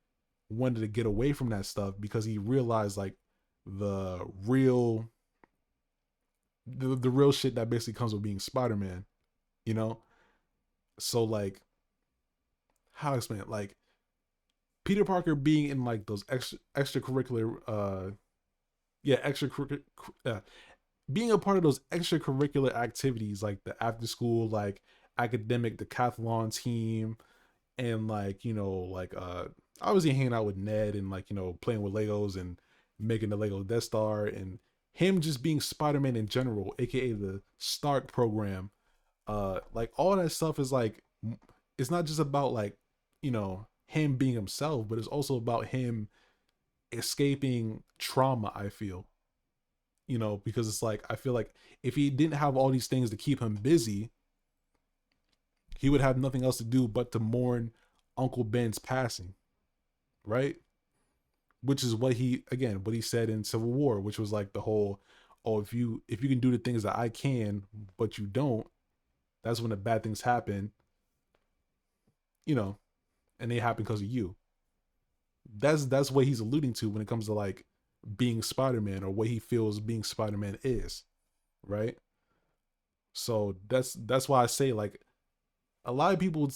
wanted to get away from that stuff because he realized like the real the real shit that basically comes with being Spider-Man, you know? So like how to explain it? Like Peter Parker being in like those extracurricular yeah, being a part of those extracurricular activities like the after school, like academic decathlon team, and like, like obviously hanging out with Ned and like, playing with Legos and making the Lego Death Star, and him just being Spider-Man in general, aka the Stark program. Like all that stuff is like, it's not just about like, him being himself, but it's also about him escaping trauma, I feel. Because it's like, I feel like if he didn't have all these things to keep him busy, he would have nothing else to do but to mourn Uncle Ben's passing, right? Which is what he said in Civil War, which was like the whole, oh, if you can do the things that I can, but you don't, that's when the bad things happen, you know, and they happen because of you. That's what he's alluding to when it comes to like being Spider-Man, or what he feels being Spider-Man is, right? So that's why I say like, a lot of people,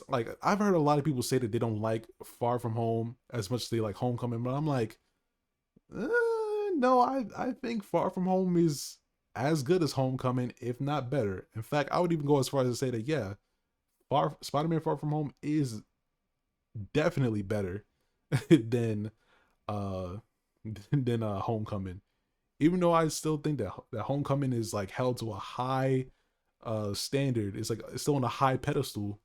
like I've heard a lot of people say that they don't like Far From Home as much as they like Homecoming, but I'm like, no, I think Far From Home is as good as Homecoming, if not better. In fact, I would even go as far as to say that, yeah, Spider-Man Far From Home is definitely better than uh Homecoming. Even though I still think that Homecoming is like held to a high standard. It's like it's still on a high pedestal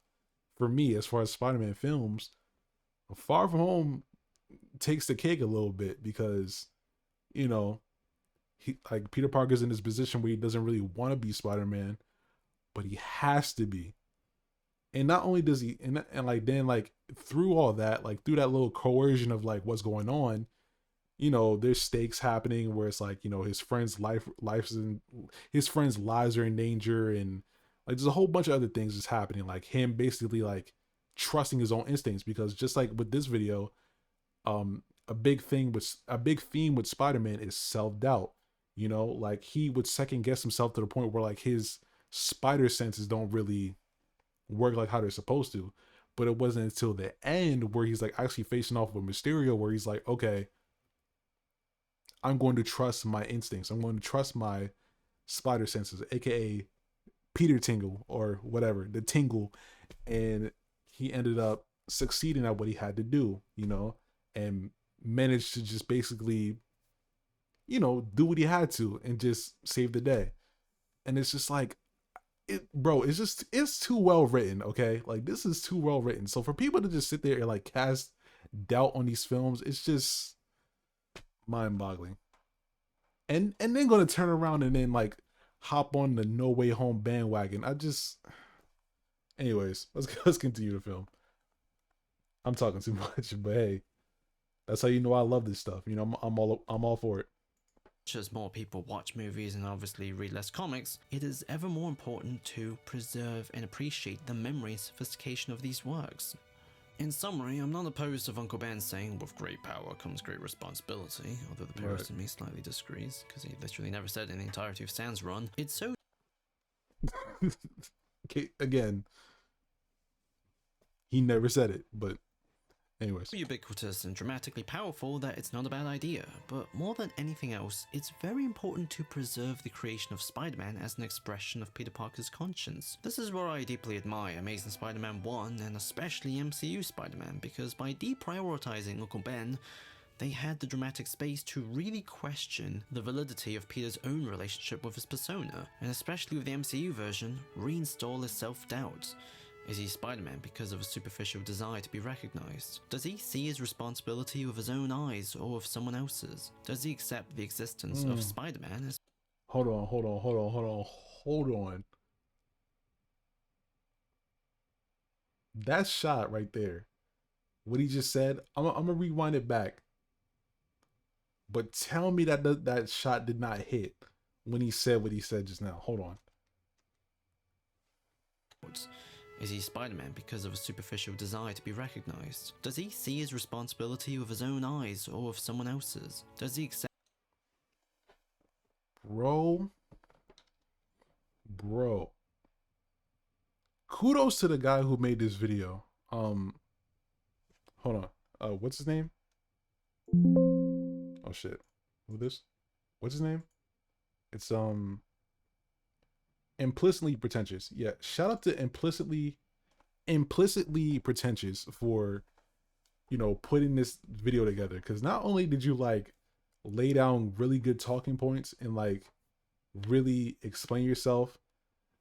for me as far as Spider-Man films. Far From Home takes the cake a little bit because, you know, he, like, Peter Parker's in this position where he doesn't really want to be Spider-Man, but he has to be. And not only does he, and like then like through all that, like through that little coercion of like what's going on, there's stakes happening where it's like, his friends' lives are in danger, and like there's a whole bunch of other things that's happening, like him basically like trusting his own instincts, because just like with this video, a big theme with Spider-Man is self-doubt. Like he would second guess himself to the point where like his spider senses don't really work like how they're supposed to. But it wasn't until the end where he's like actually facing off with Mysterio, where he's like, okay, I'm going to trust my instincts. I'm going to trust my spider senses, aka Peter Tingle or whatever, the Tingle. And he ended up succeeding at what he had to do, and managed to just basically, do what he had to and just save the day. And it's just like, bro, it's too well written, okay? Like, this is too well written. So for people to just sit there and like cast doubt on these films, it's just mind boggling. And then gonna turn around and then like hop on the No Way Home bandwagon. Anyways, let's continue the film. I'm talking too much, but hey, that's how you know I love this stuff. I'm all for it. As more people watch movies and obviously read less comics, it is ever more important to preserve and appreciate the memory and sophistication of these works. In summary, I'm not opposed to Uncle Ben saying, with great power comes great responsibility, although the purist in me slightly disagrees, because he literally never said in the entirety of Stan's run. It's so Okay, again, he never said it, but anyways. ubiquitous and dramatically powerful that it's not a bad idea, but more than anything else, it's very important to preserve the creation of Spider-Man as an expression of Peter Parker's conscience. This is where I deeply admire Amazing Spider-Man 1 and especially MCU Spider-Man, because by deprioritizing Uncle Ben, they had the dramatic space to really question the validity of Peter's own relationship with his persona, and especially with the MCU version, reinstall his self-doubt. Is he Spider-Man because of a superficial desire to be recognized? Does he see his responsibility with his own eyes or with someone else's? Does he accept the existence of Spider-Man as... Hold on. That shot right there, what he just said, I'm gonna rewind it back. But tell me that shot did not hit when he said what he said just now. Hold on. Is he Spider-Man because of a superficial desire to be recognized? Does he see his responsibility with his own eyes or with someone else's? Does he accept... Bro. Kudos to the guy who made this video. Hold on. What's his name? Oh shit. Who this? what's his name? It's Implicitly Pretentious. Yeah, shout out to Implicitly Pretentious for, putting this video together, because not only did you like lay down really good talking points and like really explain yourself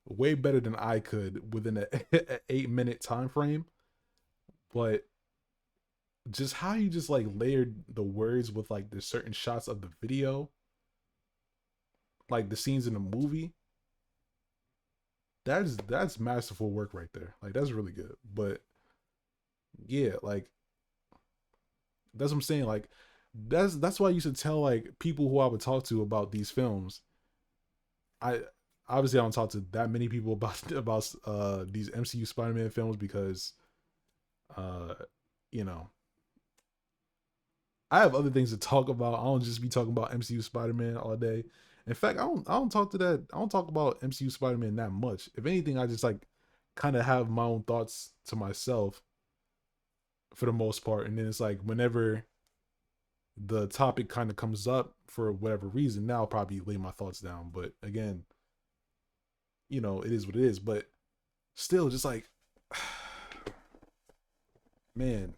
way better than I could within a 8 minute time frame, but just how you just like layered the words with like the certain shots of the video, like the scenes in the movie. That's masterful work right there. Like that's really good. But yeah, like that's what I'm saying. Like that's why I used to tell like people who I would talk to about these films. I obviously I don't talk to that many people about these MCU Spider-Man films because uh you know I have other things to talk about. I don't just be talking about MCU Spider-Man all day. In fact, I don't talk about MCU Spider-Man that much. If anything, I just like kind of have my own thoughts to myself for the most part. And then it's like whenever the topic kind of comes up for whatever reason, now I'll probably lay my thoughts down. But again, it is what it is. But still, just like, man.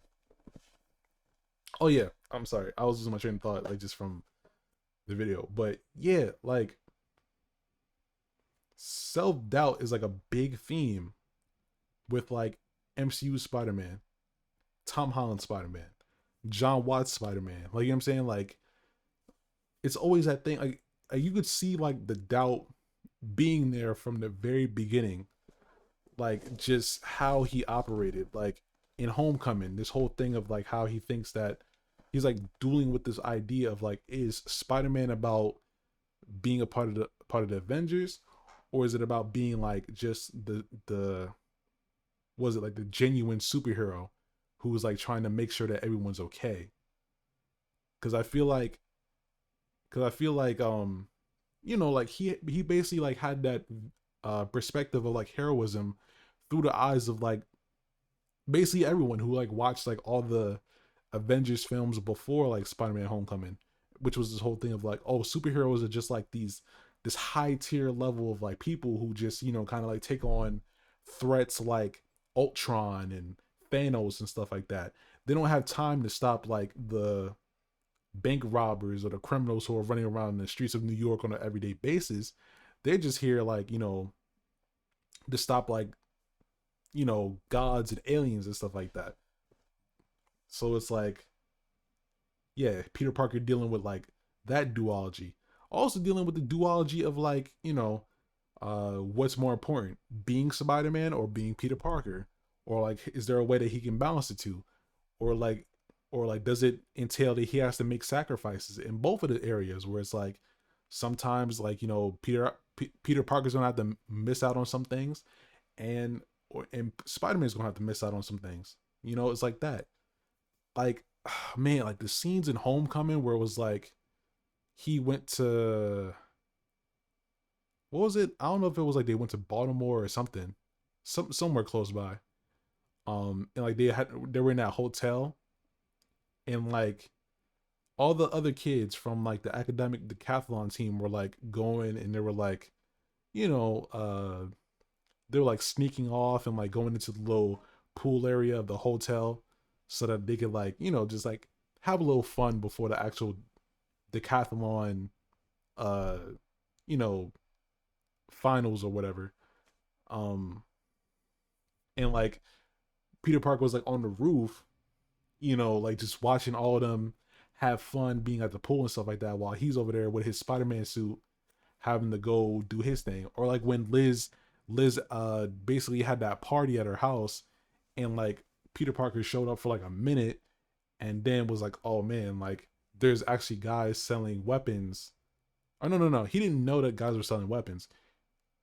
Oh yeah, I'm sorry. I was losing my train of thought, like just from the video. But yeah, like self doubt is like a big theme with like MCU Spider Man, Tom Holland Spider Man, John Watts Spider Man. Like, you know what I'm saying? Like, it's always that thing. Like you could see like the doubt being there from the very beginning, like just how he operated. Like in Homecoming, this whole thing of like how he thinks that he's like dueling with this idea of like, is Spider Man about being a part of the Avengers, or is it about being like just the was it like the genuine superhero who's like trying to make sure that everyone's okay? Because I feel like like he basically like had that perspective of like heroism through the eyes of like basically everyone who like watched like all the Avengers films before like Spider-Man Homecoming, which was this whole thing of like, oh, superheroes are just like this high tier level of like people who just, kind of like take on threats like Ultron and Thanos and stuff like that. They don't have time to stop like the bank robbers or the criminals who are running around in the streets of New York on an everyday basis. They're just here like, to stop like, gods and aliens and stuff like that. So it's like, yeah, Peter Parker dealing with like that duology. Also dealing with the duology of like, what's more important, being Spider-Man or being Peter Parker? Or like, is there a way that he can balance the two? Or like, does it entail that he has to make sacrifices in both of the areas where it's like sometimes like, Peter Parker's gonna have to miss out on some things, and Spider-Man's gonna have to miss out on some things. It's like that. Like, man, like the scenes in Homecoming where it was like he went to, what was it? I don't know if it was like they went to Baltimore or something, somewhere close by. And like they were in that hotel, and like all the other kids from like the academic decathlon team were like going, and they were like, you know, uh, they were like sneaking off and like going into the little pool area of the hotel so that they could like, just like have a little fun before the actual decathlon, uh, you know, finals or whatever. Um, and like Peter Parker was like on the roof, like just watching all of them have fun being at the pool and stuff like that while he's over there with his Spider-Man suit having to go do his thing. Or like when Liz basically had that party at her house, and like Peter Parker showed up for like a minute and then was like, oh man, like there's actually guys selling weapons. Oh no, he didn't know that guys were selling weapons.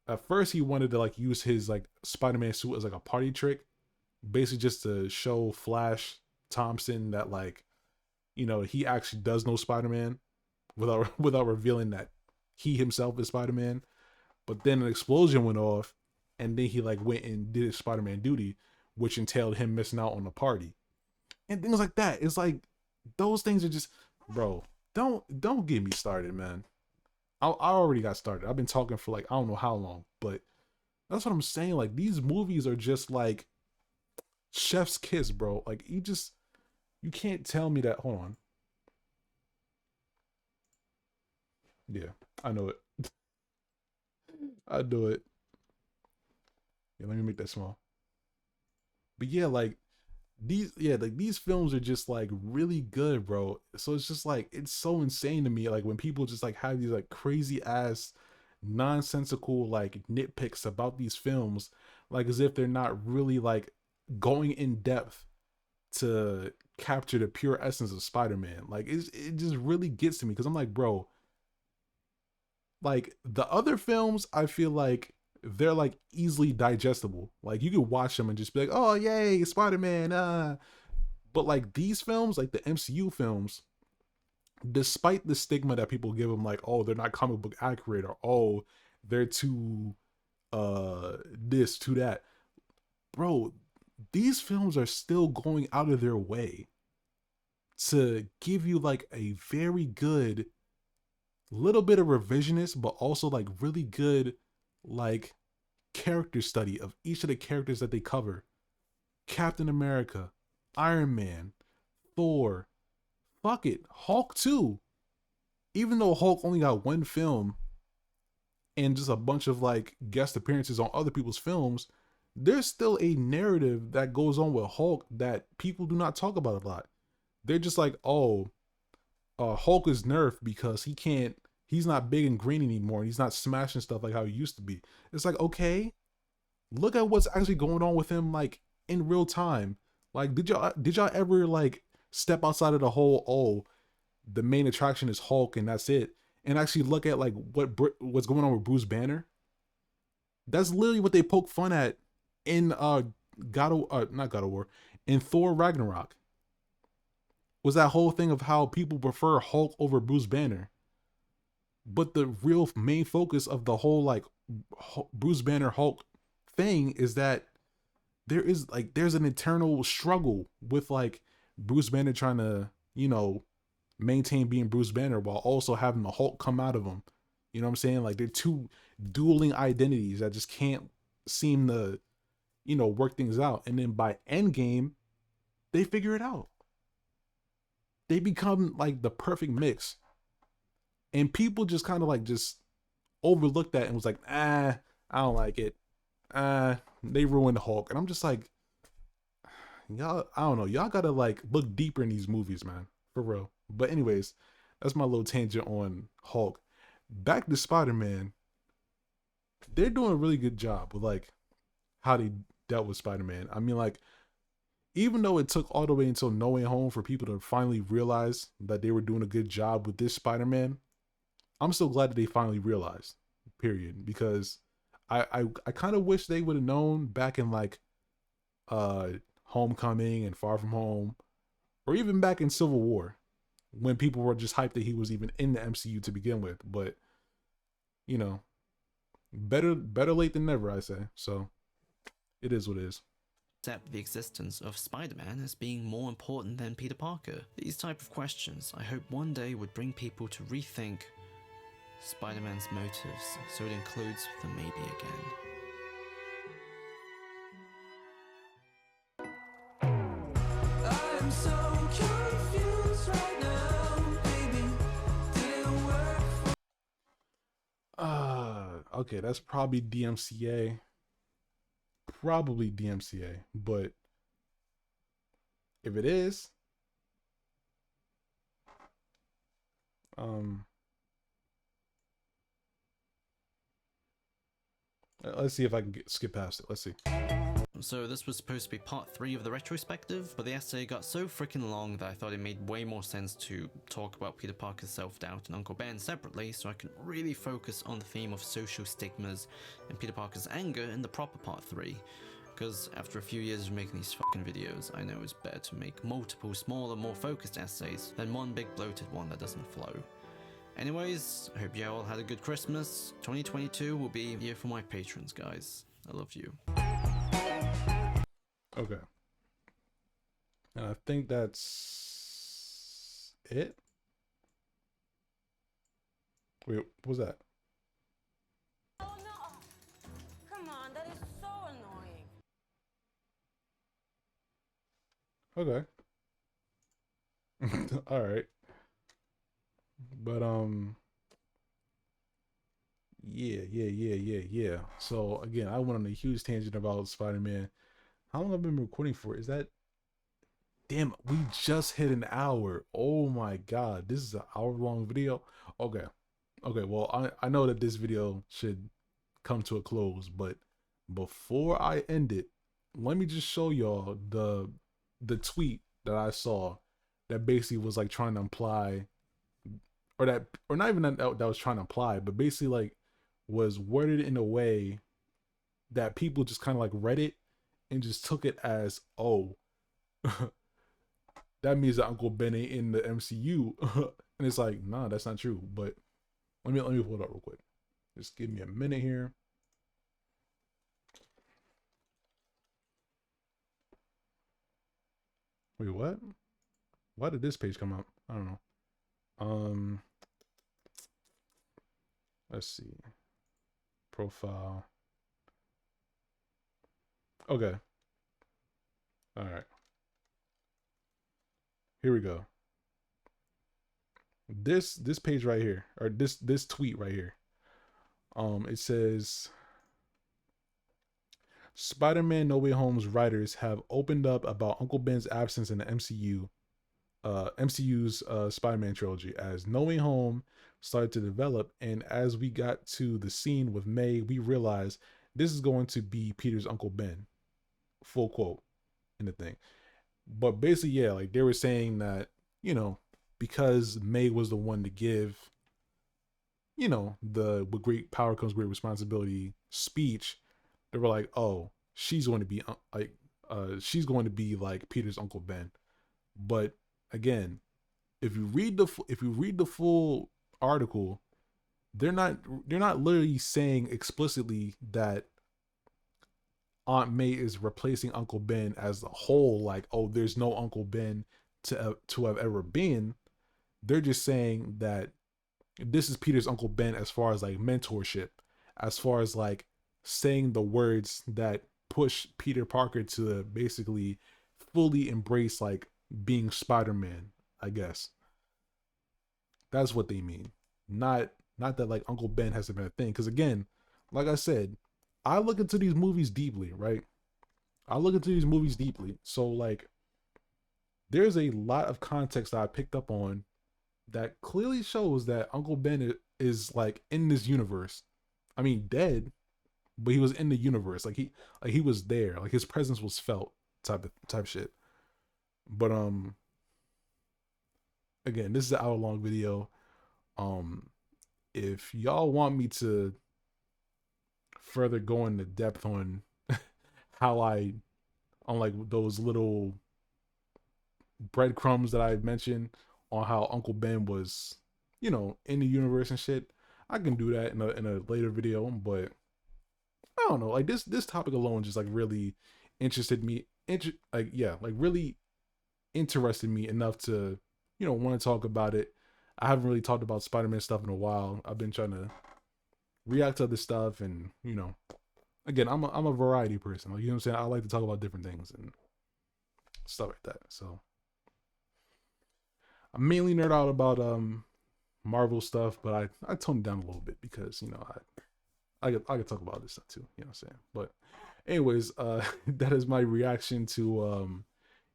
At first he wanted to like use his like Spider-Man suit as like a party trick, basically just to show Flash Thompson that like, he actually does know Spider-Man without without revealing that he himself is Spider-Man. But then an explosion went off, and then he like went and did his Spider-Man duty, which entailed him missing out on the party and things like that. It's like those things are just, bro. Don't get me started, man. I already got started. I've been talking for like I don't know how long, but that's what I'm saying. Like these movies are just like chef's kiss, bro. Like you can't tell me that. Hold on. Yeah, I know it. I know it. Yeah, let me make that small. But yeah, like these films are just like really good, bro. So it's just like it's so insane to me like when people just like have these like crazy ass nonsensical like nitpicks about these films, like as if they're not really like going in depth to capture the pure essence of Spider-Man. Like it just really gets to me because I'm like, bro, like the other films I feel like they're like easily digestible. Like you could watch them and just be like, oh yay, Spider-Man, but like these films, like the MCU films, despite the stigma that people give them, like, oh, they're not comic book accurate, or oh, they're too this, to that. Bro, these films are still going out of their way to give you like a very good little bit of revisionist, but also like really good like character study of each of the characters that they cover. Captain America, Iron Man, Thor, fuck it, Hulk too. Even though Hulk only got one film and just a bunch of like guest appearances on other people's films, there's still a narrative that goes on with Hulk that people do not talk about a lot. They're just like, oh, Hulk is nerfed because he's not big and green anymore. And he's not smashing stuff like how he used to be. It's like, okay, look at what's actually going on with him like in real time. Like, did y'all ever like step outside of the whole, oh, the main attraction is Hulk and that's it, and actually look at like what's going on with Bruce Banner? That's literally what they poke fun at in not God of War, in Thor Ragnarok. Was that whole thing of how people prefer Hulk over Bruce Banner. But the real main focus of the whole like Bruce Banner Hulk thing is that there's an internal struggle with like Bruce Banner trying to, maintain being Bruce Banner while also having the Hulk come out of him. You know what I'm saying? Like they're two dueling identities that just can't seem to, work things out. And then by Endgame, they figure it out. They become like the perfect mix. And people just kind of like just overlooked that and was like, I don't like it. They ruined Hulk. And I'm just like, y'all, I don't know. Y'all gotta like look deeper in these movies, man. For real. But anyways, that's my little tangent on Hulk. Back to Spider-Man. They're doing a really good job with like how they dealt with Spider-Man. I mean, like, even though it took all the way until No Way Home for people to finally realize that they were doing a good job with this Spider-Man, I'm so glad that they finally realized. Period. Because I kind of wish they would have known back in like uh Homecoming and Far From Home, or even back in Civil War, when people were just hyped that he was even in the MCU to begin with. But you know, better late than never, I say. So it is what it is. Accept the existence of Spider-Man as being more important than Peter Parker? These type of questions I hope one day would bring people to rethink Spider-Man's motives, so it includes the maybe again. I'm so confused right now, baby. Didn't work. Okay, that's probably DMCA. Probably DMCA, but if it is, um, let's see if I can skip past it. Let's see. So this was supposed to be part 3 of the retrospective, but the essay got so freaking long that I thought it made way more sense to talk about Peter Parker's self-doubt and Uncle Ben separately, so I can really focus on the theme of social stigmas and Peter Parker's anger in the proper part 3. Because after a few years of making these fucking videos, I know it's better to make multiple smaller, more focused essays than one big bloated one that doesn't flow. Anyways, I hope you all had a good Christmas. 2022 will be a year for my patrons, guys. I love you. Okay. And I think that's it. Wait, what was that? Oh no! Come on, that is so annoying. Okay. All right. But yeah. So again, I went on a huge tangent about Spider-Man. How long have I been recording for? Is that damn? We just hit an hour. Oh my god, this is an hour-long video. Okay, okay. Well, I know that this video should come to a close, but before I end it, let me just show y'all the tweet that I saw that basically was like trying to imply, or that, or not even that was trying to imply, but basically like was worded in a way that people just kind of like read it and just took it as, oh, that means that Uncle Ben ain't in the MCU. And it's like, nah, that's not true. But let me pull it up real quick. Just give me a minute here. Wait, what? Why did this page come up? I don't know. Um, let's see. Profile. Okay. All right. Here we go. This page right here, or this tweet right here. It says Spider-Man No Way Home's writers have opened up about Uncle Ben's absence in the MCU's Spider-Man trilogy as No Way Home started to develop, and as we got to the scene with May, we realized this is going to be Peter's Uncle Ben. Full quote in the thing. But basically, yeah, like they were saying that, you know, because May was the one to give, you know, the with great power comes great responsibility speech, they were like, oh, she's going to be she's going to be like Peter's Uncle Ben. But again, if you read the full article, they're not literally saying explicitly that Aunt May is replacing Uncle Ben as a whole. Like, oh, there's no Uncle Ben to have ever been. They're just saying that this is Peter's Uncle Ben as far as like mentorship, as far as like saying the words that push Peter Parker to basically fully embrace like being Spider-Man, I guess. That's what they mean. Not that like Uncle Ben hasn't been a thing. Because again, like I said, I look into these movies deeply, right? I look into these movies deeply. So like there's a lot of context that I picked up on that clearly shows that Uncle Ben is like in this universe. I mean, dead, but he was in the universe. Like he was there. Like his presence was felt. Type shit. But again, this is an hour long video. Um, if y'all want me to further go into depth on how I on like those little breadcrumbs that I mentioned on how Uncle Ben was, you know, in the universe and shit, I can do that in a later video. But I don't know, like this topic alone just like really interested me. Like yeah, like really interested me enough to, you know, want to talk about it. I haven't really talked about Spider-Man stuff in a while. I've been trying to react to other stuff, and you know, again, I'm a variety person. Like, you know what I'm saying? I like to talk about different things and stuff like that. So I mainly nerd out about Marvel stuff, but I toned it down a little bit because, you know, I could talk about this stuff too, you know what I'm saying? But anyways, that is my reaction to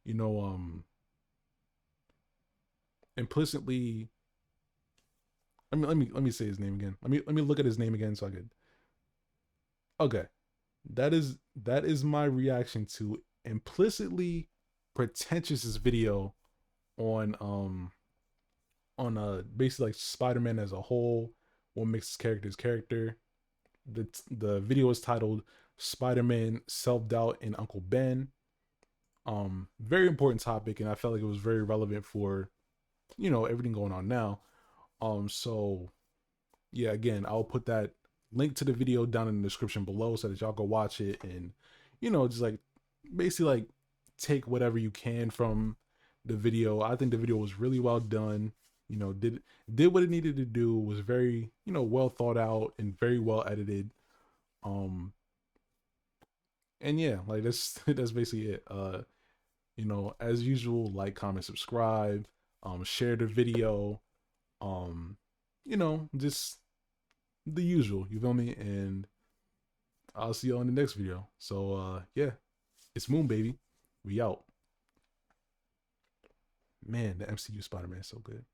you know, implicitly, I mean, let me say his name again. Let me look at his name again so I could. Okay. That is my reaction to implicitly pretentious's video on basically like Spider-Man as a whole, what makes his character. The video is titled Spider-Man Self-Doubt and Uncle Ben. Very important topic, and I felt like it was very relevant for, you know, everything going on now. So yeah, again, I'll put that link to the video down in the description below so that y'all go watch it and, you know, just like basically like take whatever you can from the video. I think the video was really well done. Did what it needed to do, was very, well thought out and very well edited. Um and yeah, like that's that's basically it. As usual, like, comment, subscribe, share the video, just the usual, you feel me? And I'll see you on the next video. So yeah, it's Moon baby. We out. Man, the MCU Spider-Man is so good.